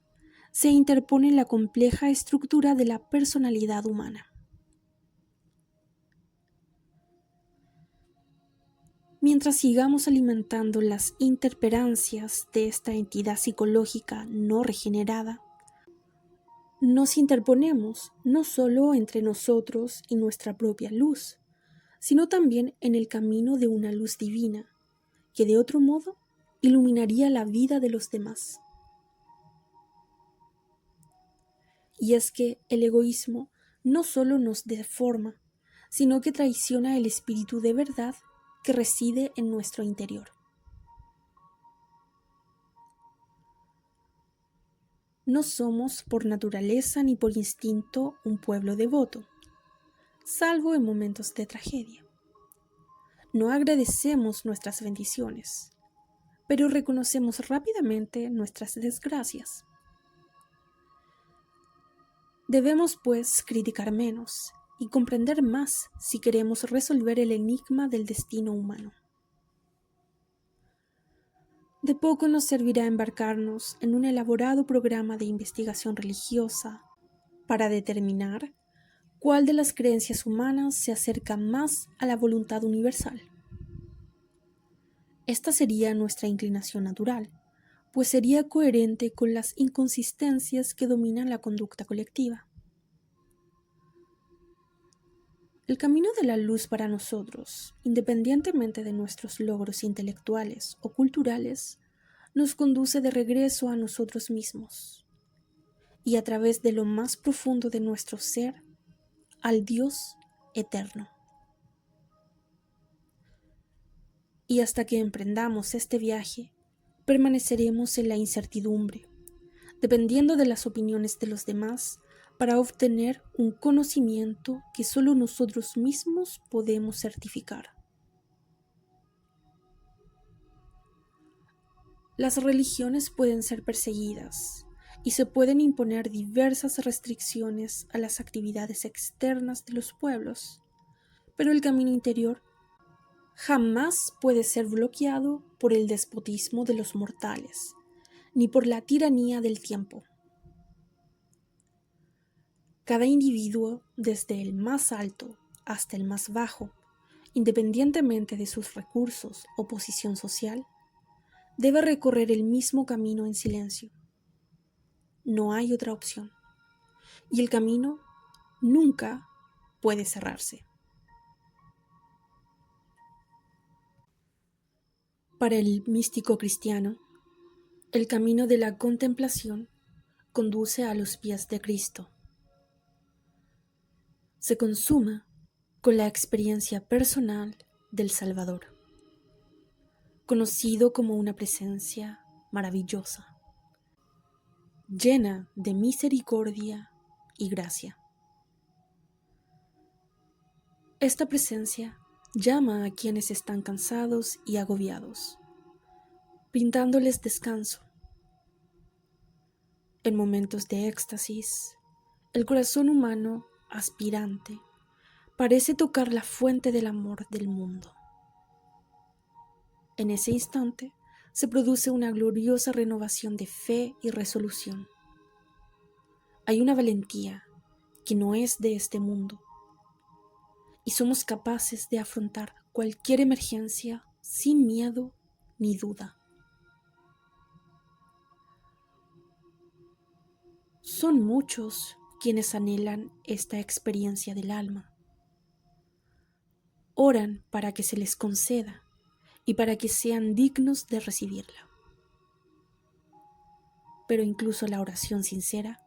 se interpone la compleja estructura de la personalidad humana. Mientras sigamos alimentando las interperancias de esta entidad psicológica no regenerada, nos interponemos no solo entre nosotros y nuestra propia luz, sino también en el camino de una luz divina, que de otro modo iluminaría la vida de los demás. Y es que el egoísmo no solo nos deforma, sino que traiciona el espíritu de verdad que reside en nuestro interior. No somos por naturaleza ni por instinto un pueblo devoto, salvo en momentos de tragedia. No agradecemos nuestras bendiciones, pero reconocemos rápidamente nuestras desgracias. Debemos, pues, criticar menos y comprender más si queremos resolver el enigma del destino humano. De poco nos servirá embarcarnos en un elaborado programa de investigación religiosa para determinar cuál de las creencias humanas se acerca más a la voluntad universal. Esta sería nuestra inclinación natural, pues sería coherente con las inconsistencias que dominan la conducta colectiva. El camino de la luz para nosotros, independientemente de nuestros logros intelectuales o culturales, nos conduce de regreso a nosotros mismos y a través de lo más profundo de nuestro ser al Dios eterno. Y hasta que emprendamos este viaje, permaneceremos en la incertidumbre, dependiendo de las opiniones de los demás para obtener un conocimiento que solo nosotros mismos podemos certificar. Las religiones pueden ser perseguidas y se pueden imponer diversas restricciones a las actividades externas de los pueblos, pero el camino interior jamás puede ser bloqueado por el despotismo de los mortales, ni por la tiranía del tiempo. Cada individuo, desde el más alto hasta el más bajo, independientemente de sus recursos o posición social, debe recorrer el mismo camino en silencio. No hay otra opción. Y el camino nunca puede cerrarse. Para el místico cristiano, el camino de la contemplación conduce a los pies de Cristo. Se consuma con la experiencia personal del Salvador, conocido como una presencia maravillosa, llena de misericordia y gracia. Esta presencia llama a quienes están cansados y agobiados, brindándoles descanso. En momentos de éxtasis, el corazón humano aspirante parece tocar la fuente del amor del mundo. En ese instante se produce una gloriosa renovación de fe y resolución. Hay una valentía que no es de este mundo y somos capaces de afrontar cualquier emergencia sin miedo ni duda. Son muchos quienes anhelan esta experiencia del alma. Oran para que se les conceda y para que sean dignos de recibirla. Pero incluso la oración sincera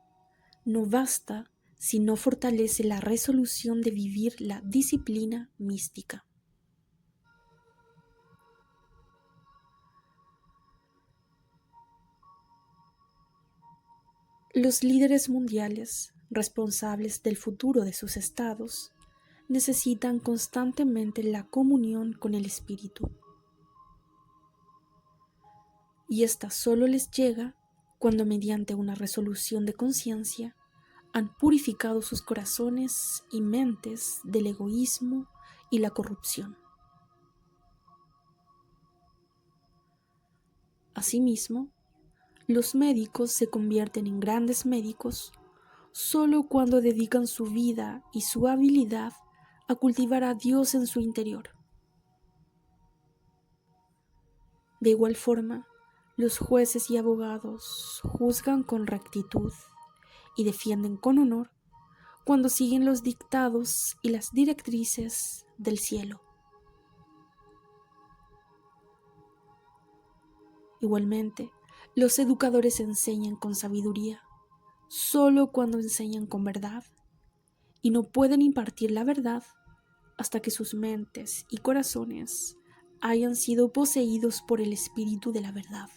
no basta si no fortalece la resolución de vivir la disciplina mística. Los líderes mundiales, responsables del futuro de sus estados, necesitan constantemente la comunión con el Espíritu. Y esta solo les llega cuando mediante una resolución de conciencia han purificado sus corazones y mentes del egoísmo y la corrupción. Asimismo, los médicos se convierten en grandes médicos solo cuando dedican su vida y su habilidad a cultivar a Dios en su interior. De igual forma, los jueces y abogados juzgan con rectitud y defienden con honor cuando siguen los dictados y las directrices del cielo. Igualmente, los educadores enseñan con sabiduría solo cuando enseñan con verdad y no pueden impartir la verdad hasta que sus mentes y corazones hayan sido poseídos por el Espíritu de la verdad.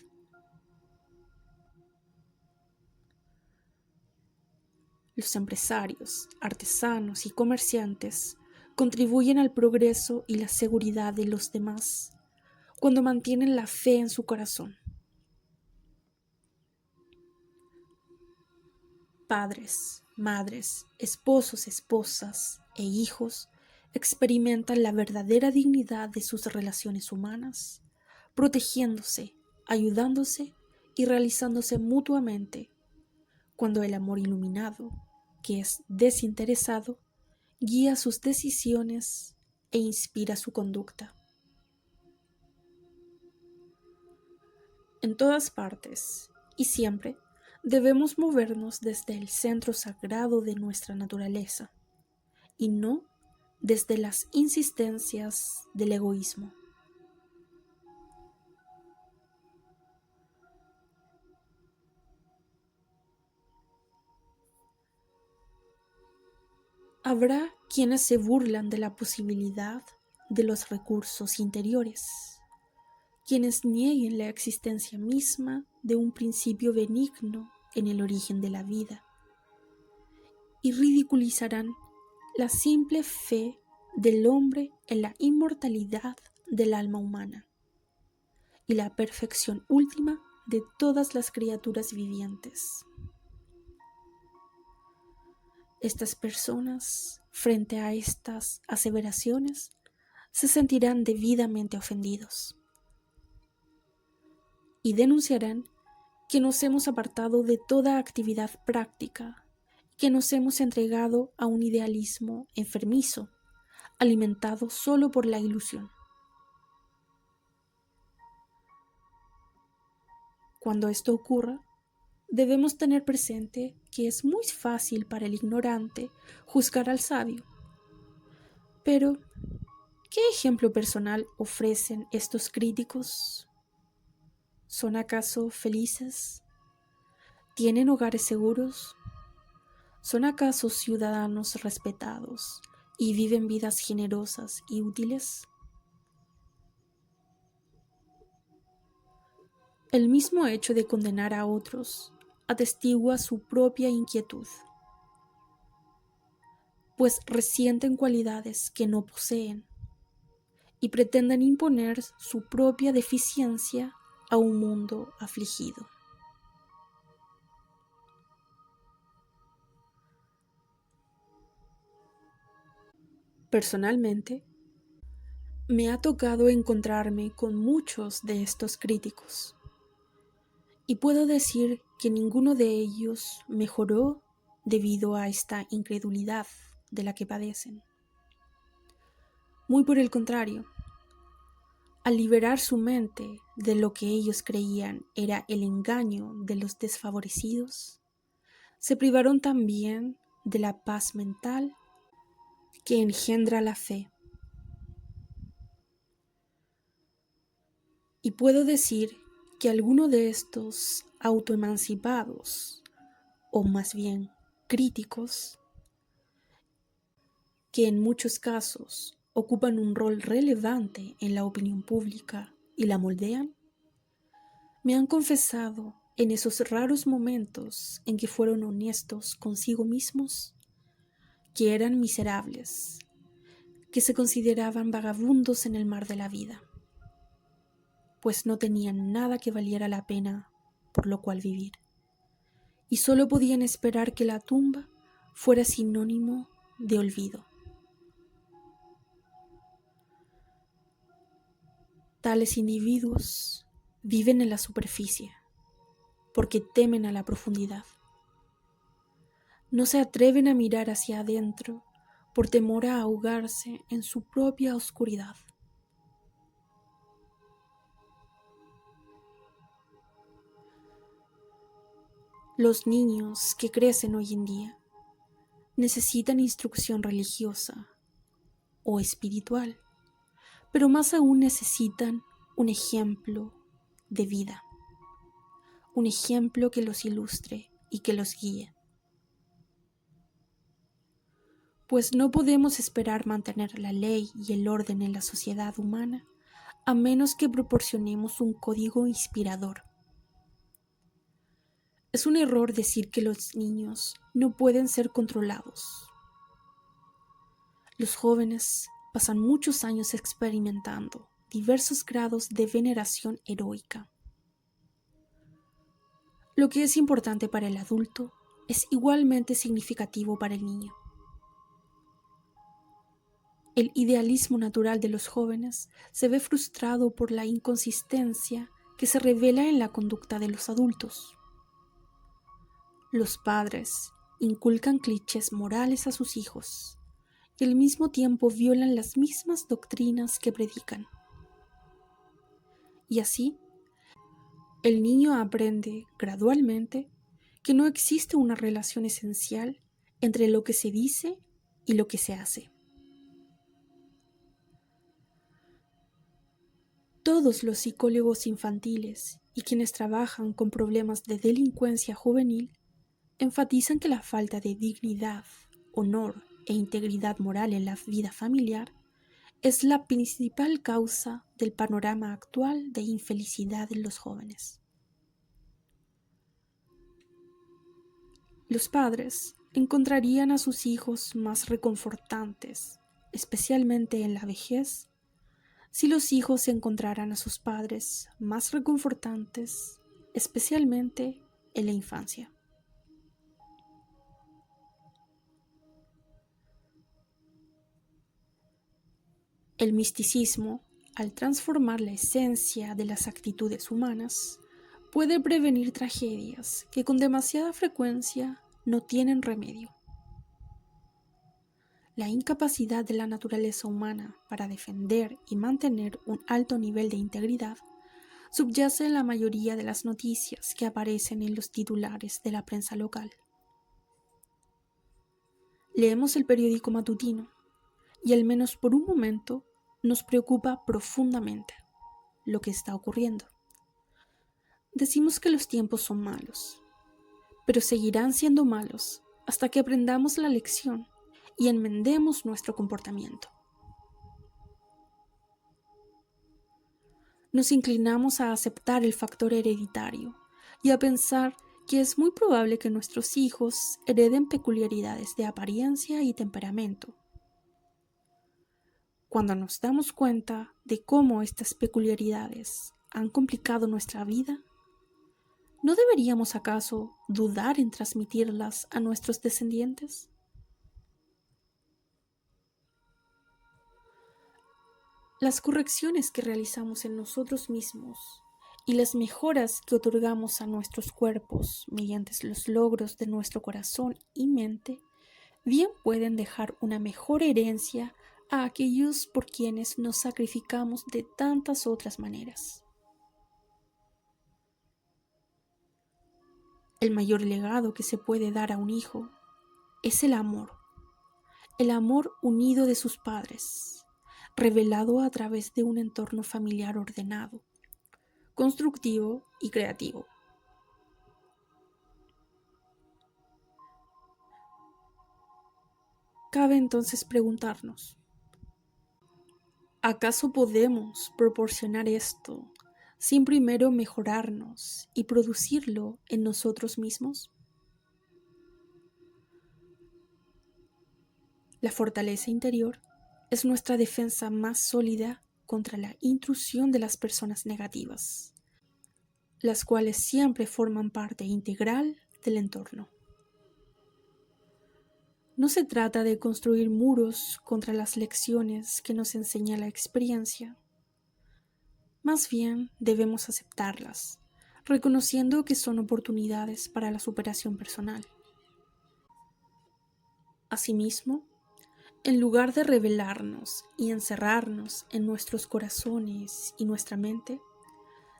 Los empresarios, artesanos y comerciantes contribuyen al progreso y la seguridad de los demás cuando mantienen la fe en su corazón. Padres, madres, esposos, esposas e hijos experimentan la verdadera dignidad de sus relaciones humanas, protegiéndose, ayudándose y realizándose mutuamente, cuando el amor iluminado, que es desinteresado, guía sus decisiones e inspira su conducta. En todas partes y siempre debemos movernos desde el centro sagrado de nuestra naturaleza y no desde las insistencias del egoísmo. Habrá quienes se burlan de la posibilidad de los recursos interiores, quienes nieguen la existencia misma de un principio benigno en el origen de la vida, y ridiculizarán la simple fe del hombre en la inmortalidad del alma humana y la perfección última de todas las criaturas vivientes. Estas personas, frente a estas aseveraciones, se sentirán debidamente ofendidos y denunciarán que nos hemos apartado de toda actividad práctica, que nos hemos entregado a un idealismo enfermizo, alimentado solo por la ilusión. Cuando esto ocurra, debemos tener presente que es muy fácil para el ignorante juzgar al sabio. Pero, ¿qué ejemplo personal ofrecen estos críticos? ¿Son acaso felices? ¿Tienen hogares seguros? ¿Son acaso ciudadanos respetados y viven vidas generosas y útiles? El mismo hecho de condenar a otros atestigua su propia inquietud, pues resienten cualidades que no poseen y pretenden imponer su propia deficiencia a un mundo afligido. Personalmente, me ha tocado encontrarme con muchos de estos críticos, y puedo decir que ninguno de ellos mejoró debido a esta incredulidad de la que padecen. Muy por el contrario, al liberar su mente de lo que ellos creían era el engaño de los desfavorecidos, se privaron también de la paz mental que engendra la fe. Y puedo decir que alguno de estos autoemancipados, o más bien críticos, que en muchos casos ocupan un rol relevante en la opinión pública y la moldean, me han confesado en esos raros momentos en que fueron honestos consigo mismos que eran miserables, que se consideraban vagabundos en el mar de la vida, pues no tenían nada que valiera la pena por lo cual vivir, y solo podían esperar que la tumba fuera sinónimo de olvido. Tales individuos viven en la superficie porque temen a la profundidad. No se atreven a mirar hacia adentro por temor a ahogarse en su propia oscuridad. Los niños que crecen hoy en día necesitan instrucción religiosa o espiritual, pero más aún necesitan un ejemplo de vida, un ejemplo que los ilustre y que los guíe. Pues no podemos esperar mantener la ley y el orden en la sociedad humana a menos que proporcionemos un código inspirador. Es un error decir que los niños no pueden ser controlados. Los jóvenes pasan muchos años experimentando diversos grados de veneración heroica. Lo que es importante para el adulto es igualmente significativo para el niño. El idealismo natural de los jóvenes se ve frustrado por la inconsistencia que se revela en la conducta de los adultos. Los padres inculcan clichés morales a sus hijos y al mismo tiempo violan las mismas doctrinas que predican. Y así, el niño aprende gradualmente que no existe una relación esencial entre lo que se dice y lo que se hace. Todos los psicólogos infantiles y quienes trabajan con problemas de delincuencia juvenil enfatizan que la falta de dignidad, honor e integridad moral en la vida familiar es la principal causa del panorama actual de infelicidad en los jóvenes. Los padres encontrarían a sus hijos más reconfortantes, especialmente en la vejez, si los hijos encontraran a sus padres más reconfortantes, especialmente en la infancia. El misticismo, al transformar la esencia de las actitudes humanas, puede prevenir tragedias que con demasiada frecuencia no tienen remedio. la incapacidad de la naturaleza humana para defender y mantener un alto nivel de integridad subyace en la mayoría de las noticias que aparecen en los titulares de la prensa local. Leemos el periódico matutino y al menos por un momento nos preocupa profundamente lo que está ocurriendo. Decimos que los tiempos son malos, pero seguirán siendo malos hasta que aprendamos la lección y enmendemos nuestro comportamiento. Nos inclinamos a aceptar el factor hereditario y a pensar que es muy probable que nuestros hijos hereden peculiaridades de apariencia y temperamento. Cuando nos damos cuenta de cómo estas peculiaridades han complicado nuestra vida, ¿no deberíamos acaso dudar en transmitirlas a nuestros descendientes? Las correcciones que realizamos en nosotros mismos y las mejoras que otorgamos a nuestros cuerpos mediante los logros de nuestro corazón y mente, bien pueden dejar una mejor herencia a aquellos por quienes nos sacrificamos de tantas otras maneras. El mayor legado que se puede dar a un hijo es el amor unido de sus padres, revelado a través de un entorno familiar ordenado, constructivo y creativo. Cabe entonces preguntarnos, ¿acaso podemos proporcionar esto sin primero mejorarnos y producirlo en nosotros mismos? La fortaleza interior es nuestra defensa más sólida contra la intrusión de las personas negativas, las cuales siempre forman parte integral del entorno. No se trata de construir muros contra las lecciones que nos enseña la experiencia. Más bien debemos aceptarlas, reconociendo que son oportunidades para la superación personal. Asimismo, en lugar de rebelarnos y encerrarnos en nuestros corazones y nuestra mente,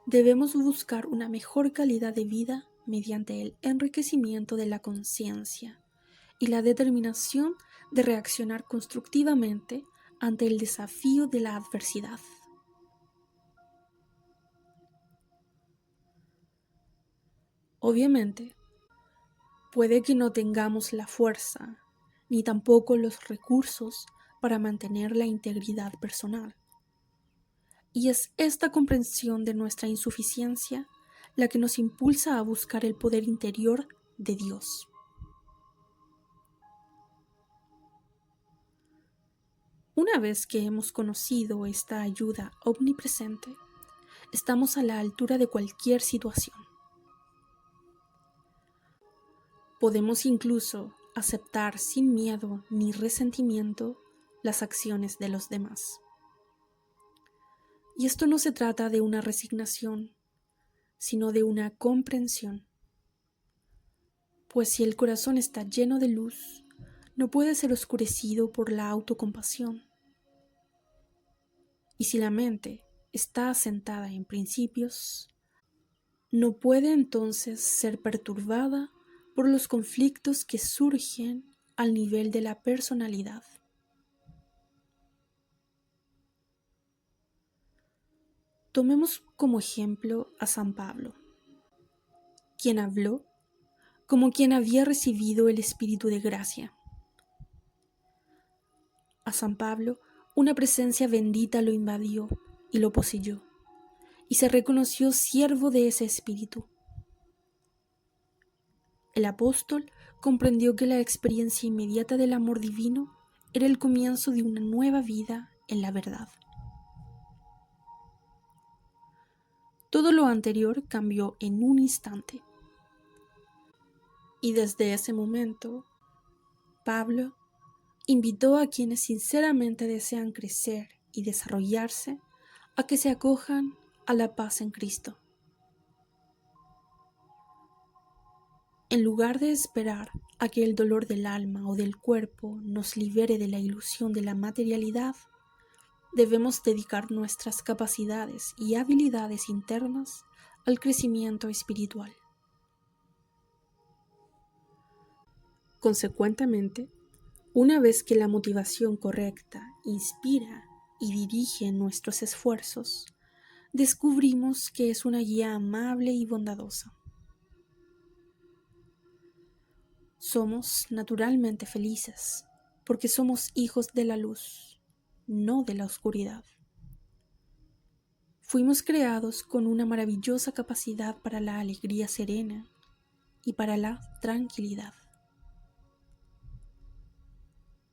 debemos buscar una mejor calidad de vida mediante el enriquecimiento de la conciencia y la determinación de reaccionar constructivamente ante el desafío de la adversidad. Obviamente, puede que no tengamos la fuerza ni tampoco los recursos para mantener la integridad personal. Y es esta comprensión de nuestra insuficiencia la que nos impulsa a buscar el poder interior de Dios. Una vez que hemos conocido esta ayuda omnipresente, estamos a la altura de cualquier situación. Podemos incluso aceptar sin miedo ni resentimiento las acciones de los demás. Y esto no se trata de una resignación, sino de una comprensión. Pues si el corazón está lleno de luz, no puede ser oscurecido por la autocompasión. Y si la mente está asentada en principios, no puede entonces ser perturbada por los conflictos que surgen al nivel de la personalidad. Tomemos como ejemplo a San Pablo, quien habló como quien había recibido el Espíritu de gracia. A San Pablo, una presencia bendita lo invadió y lo poseyó, y se reconoció siervo de ese Espíritu. El apóstol comprendió que la experiencia inmediata del amor divino era el comienzo de una nueva vida en la verdad. Todo lo anterior cambió en un instante. Y desde ese momento, Pablo invitó a quienes sinceramente desean crecer y desarrollarse a que se acojan a la paz en Cristo. En lugar de esperar a que el dolor del alma o del cuerpo nos libere de la ilusión de la materialidad, debemos dedicar nuestras capacidades y habilidades internas al crecimiento espiritual. Consecuentemente, una vez que la motivación correcta inspira y dirige nuestros esfuerzos, descubrimos que es una guía amable y bondadosa. Somos naturalmente felices porque somos hijos de la luz, no de la oscuridad. Fuimos creados con una maravillosa capacidad para la alegría serena y para la tranquilidad.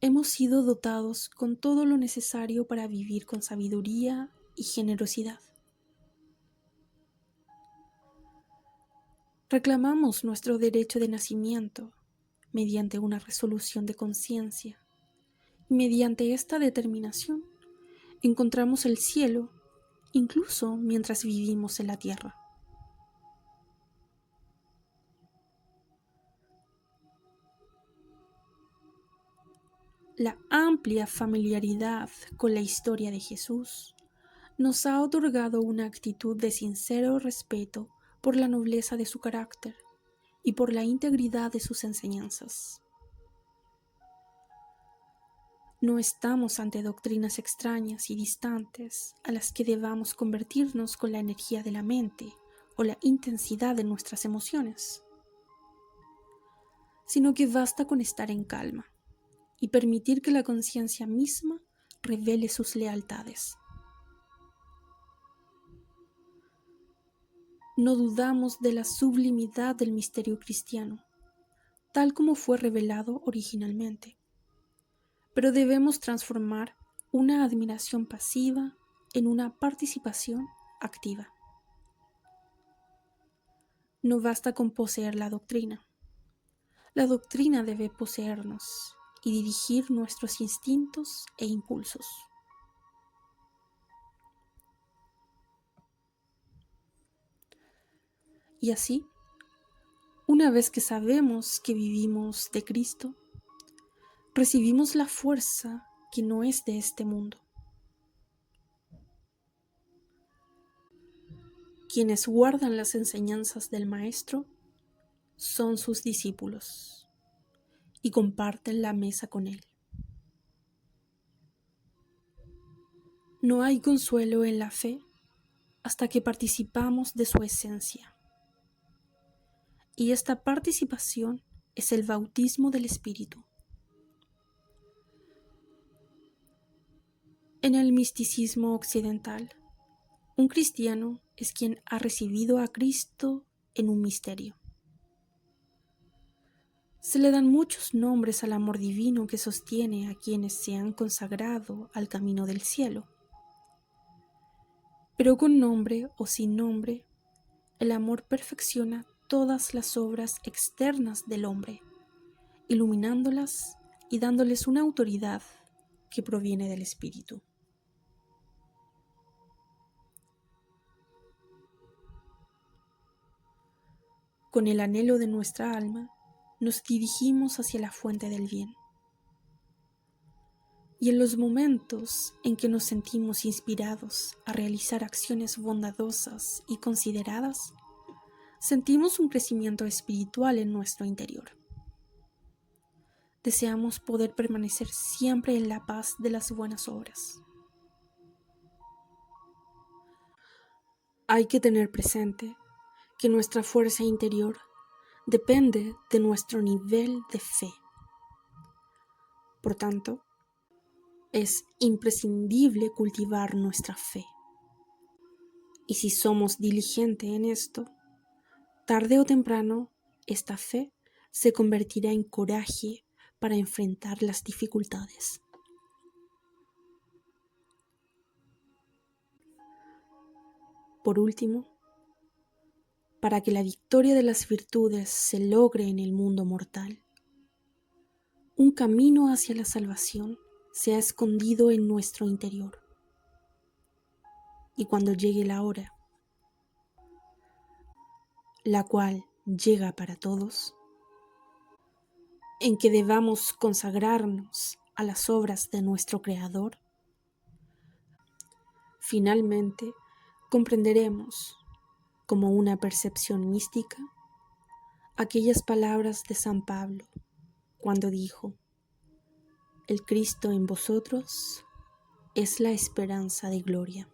Hemos sido dotados con todo lo necesario para vivir con sabiduría y generosidad. Reclamamos nuestro derecho de nacimiento mediante una resolución de conciencia, y mediante esta determinación encontramos el cielo incluso mientras vivimos en la tierra. La amplia familiaridad con la historia de Jesús nos ha otorgado una actitud de sincero respeto por la nobleza de su carácter y por la integridad de sus enseñanzas. No estamos ante doctrinas extrañas y distantes a las que debamos convertirnos con la energía de la mente o la intensidad de nuestras emociones, sino que basta con estar en calma y permitir que la conciencia misma revele sus lealtades. No dudamos de la sublimidad del misterio cristiano, tal como fue revelado originalmente, pero debemos transformar una admiración pasiva en una participación activa. No basta con poseer la doctrina debe poseernos y dirigir nuestros instintos e impulsos. Y así, una vez que sabemos que vivimos de Cristo, recibimos la fuerza que no es de este mundo. Quienes guardan las enseñanzas del Maestro son sus discípulos y comparten la mesa con él. No hay consuelo en la fe hasta que participamos de su esencia. Y esta participación es el bautismo del Espíritu. En el misticismo occidental, un cristiano es quien ha recibido a Cristo en un misterio. Se le dan muchos nombres al amor divino que sostiene a quienes se han consagrado al camino del cielo. Pero con nombre o sin nombre, el amor perfecciona todas las obras externas del hombre, iluminándolas y dándoles una autoridad que proviene del Espíritu. Con el anhelo de nuestra alma, nos dirigimos hacia la fuente del bien. Y en los momentos en que nos sentimos inspirados a realizar acciones bondadosas y consideradas, sentimos un crecimiento espiritual en nuestro interior. Deseamos poder permanecer siempre en la paz de las buenas obras. Hay que tener presente que nuestra fuerza interior depende de nuestro nivel de fe. Por tanto, es imprescindible cultivar nuestra fe. Y si somos diligentes en esto, tarde o temprano, esta fe se convertirá en coraje para enfrentar las dificultades. Por último, para que la victoria de las virtudes se logre en el mundo mortal, un camino hacia la salvación se ha escondido en nuestro interior. Y cuando llegue la hora, la cual llega para todos, en que debamos consagrarnos a las obras de nuestro Creador, finalmente comprenderemos, como una percepción mística, aquellas palabras de San Pablo cuando dijo: el Cristo en vosotros es la esperanza de gloria.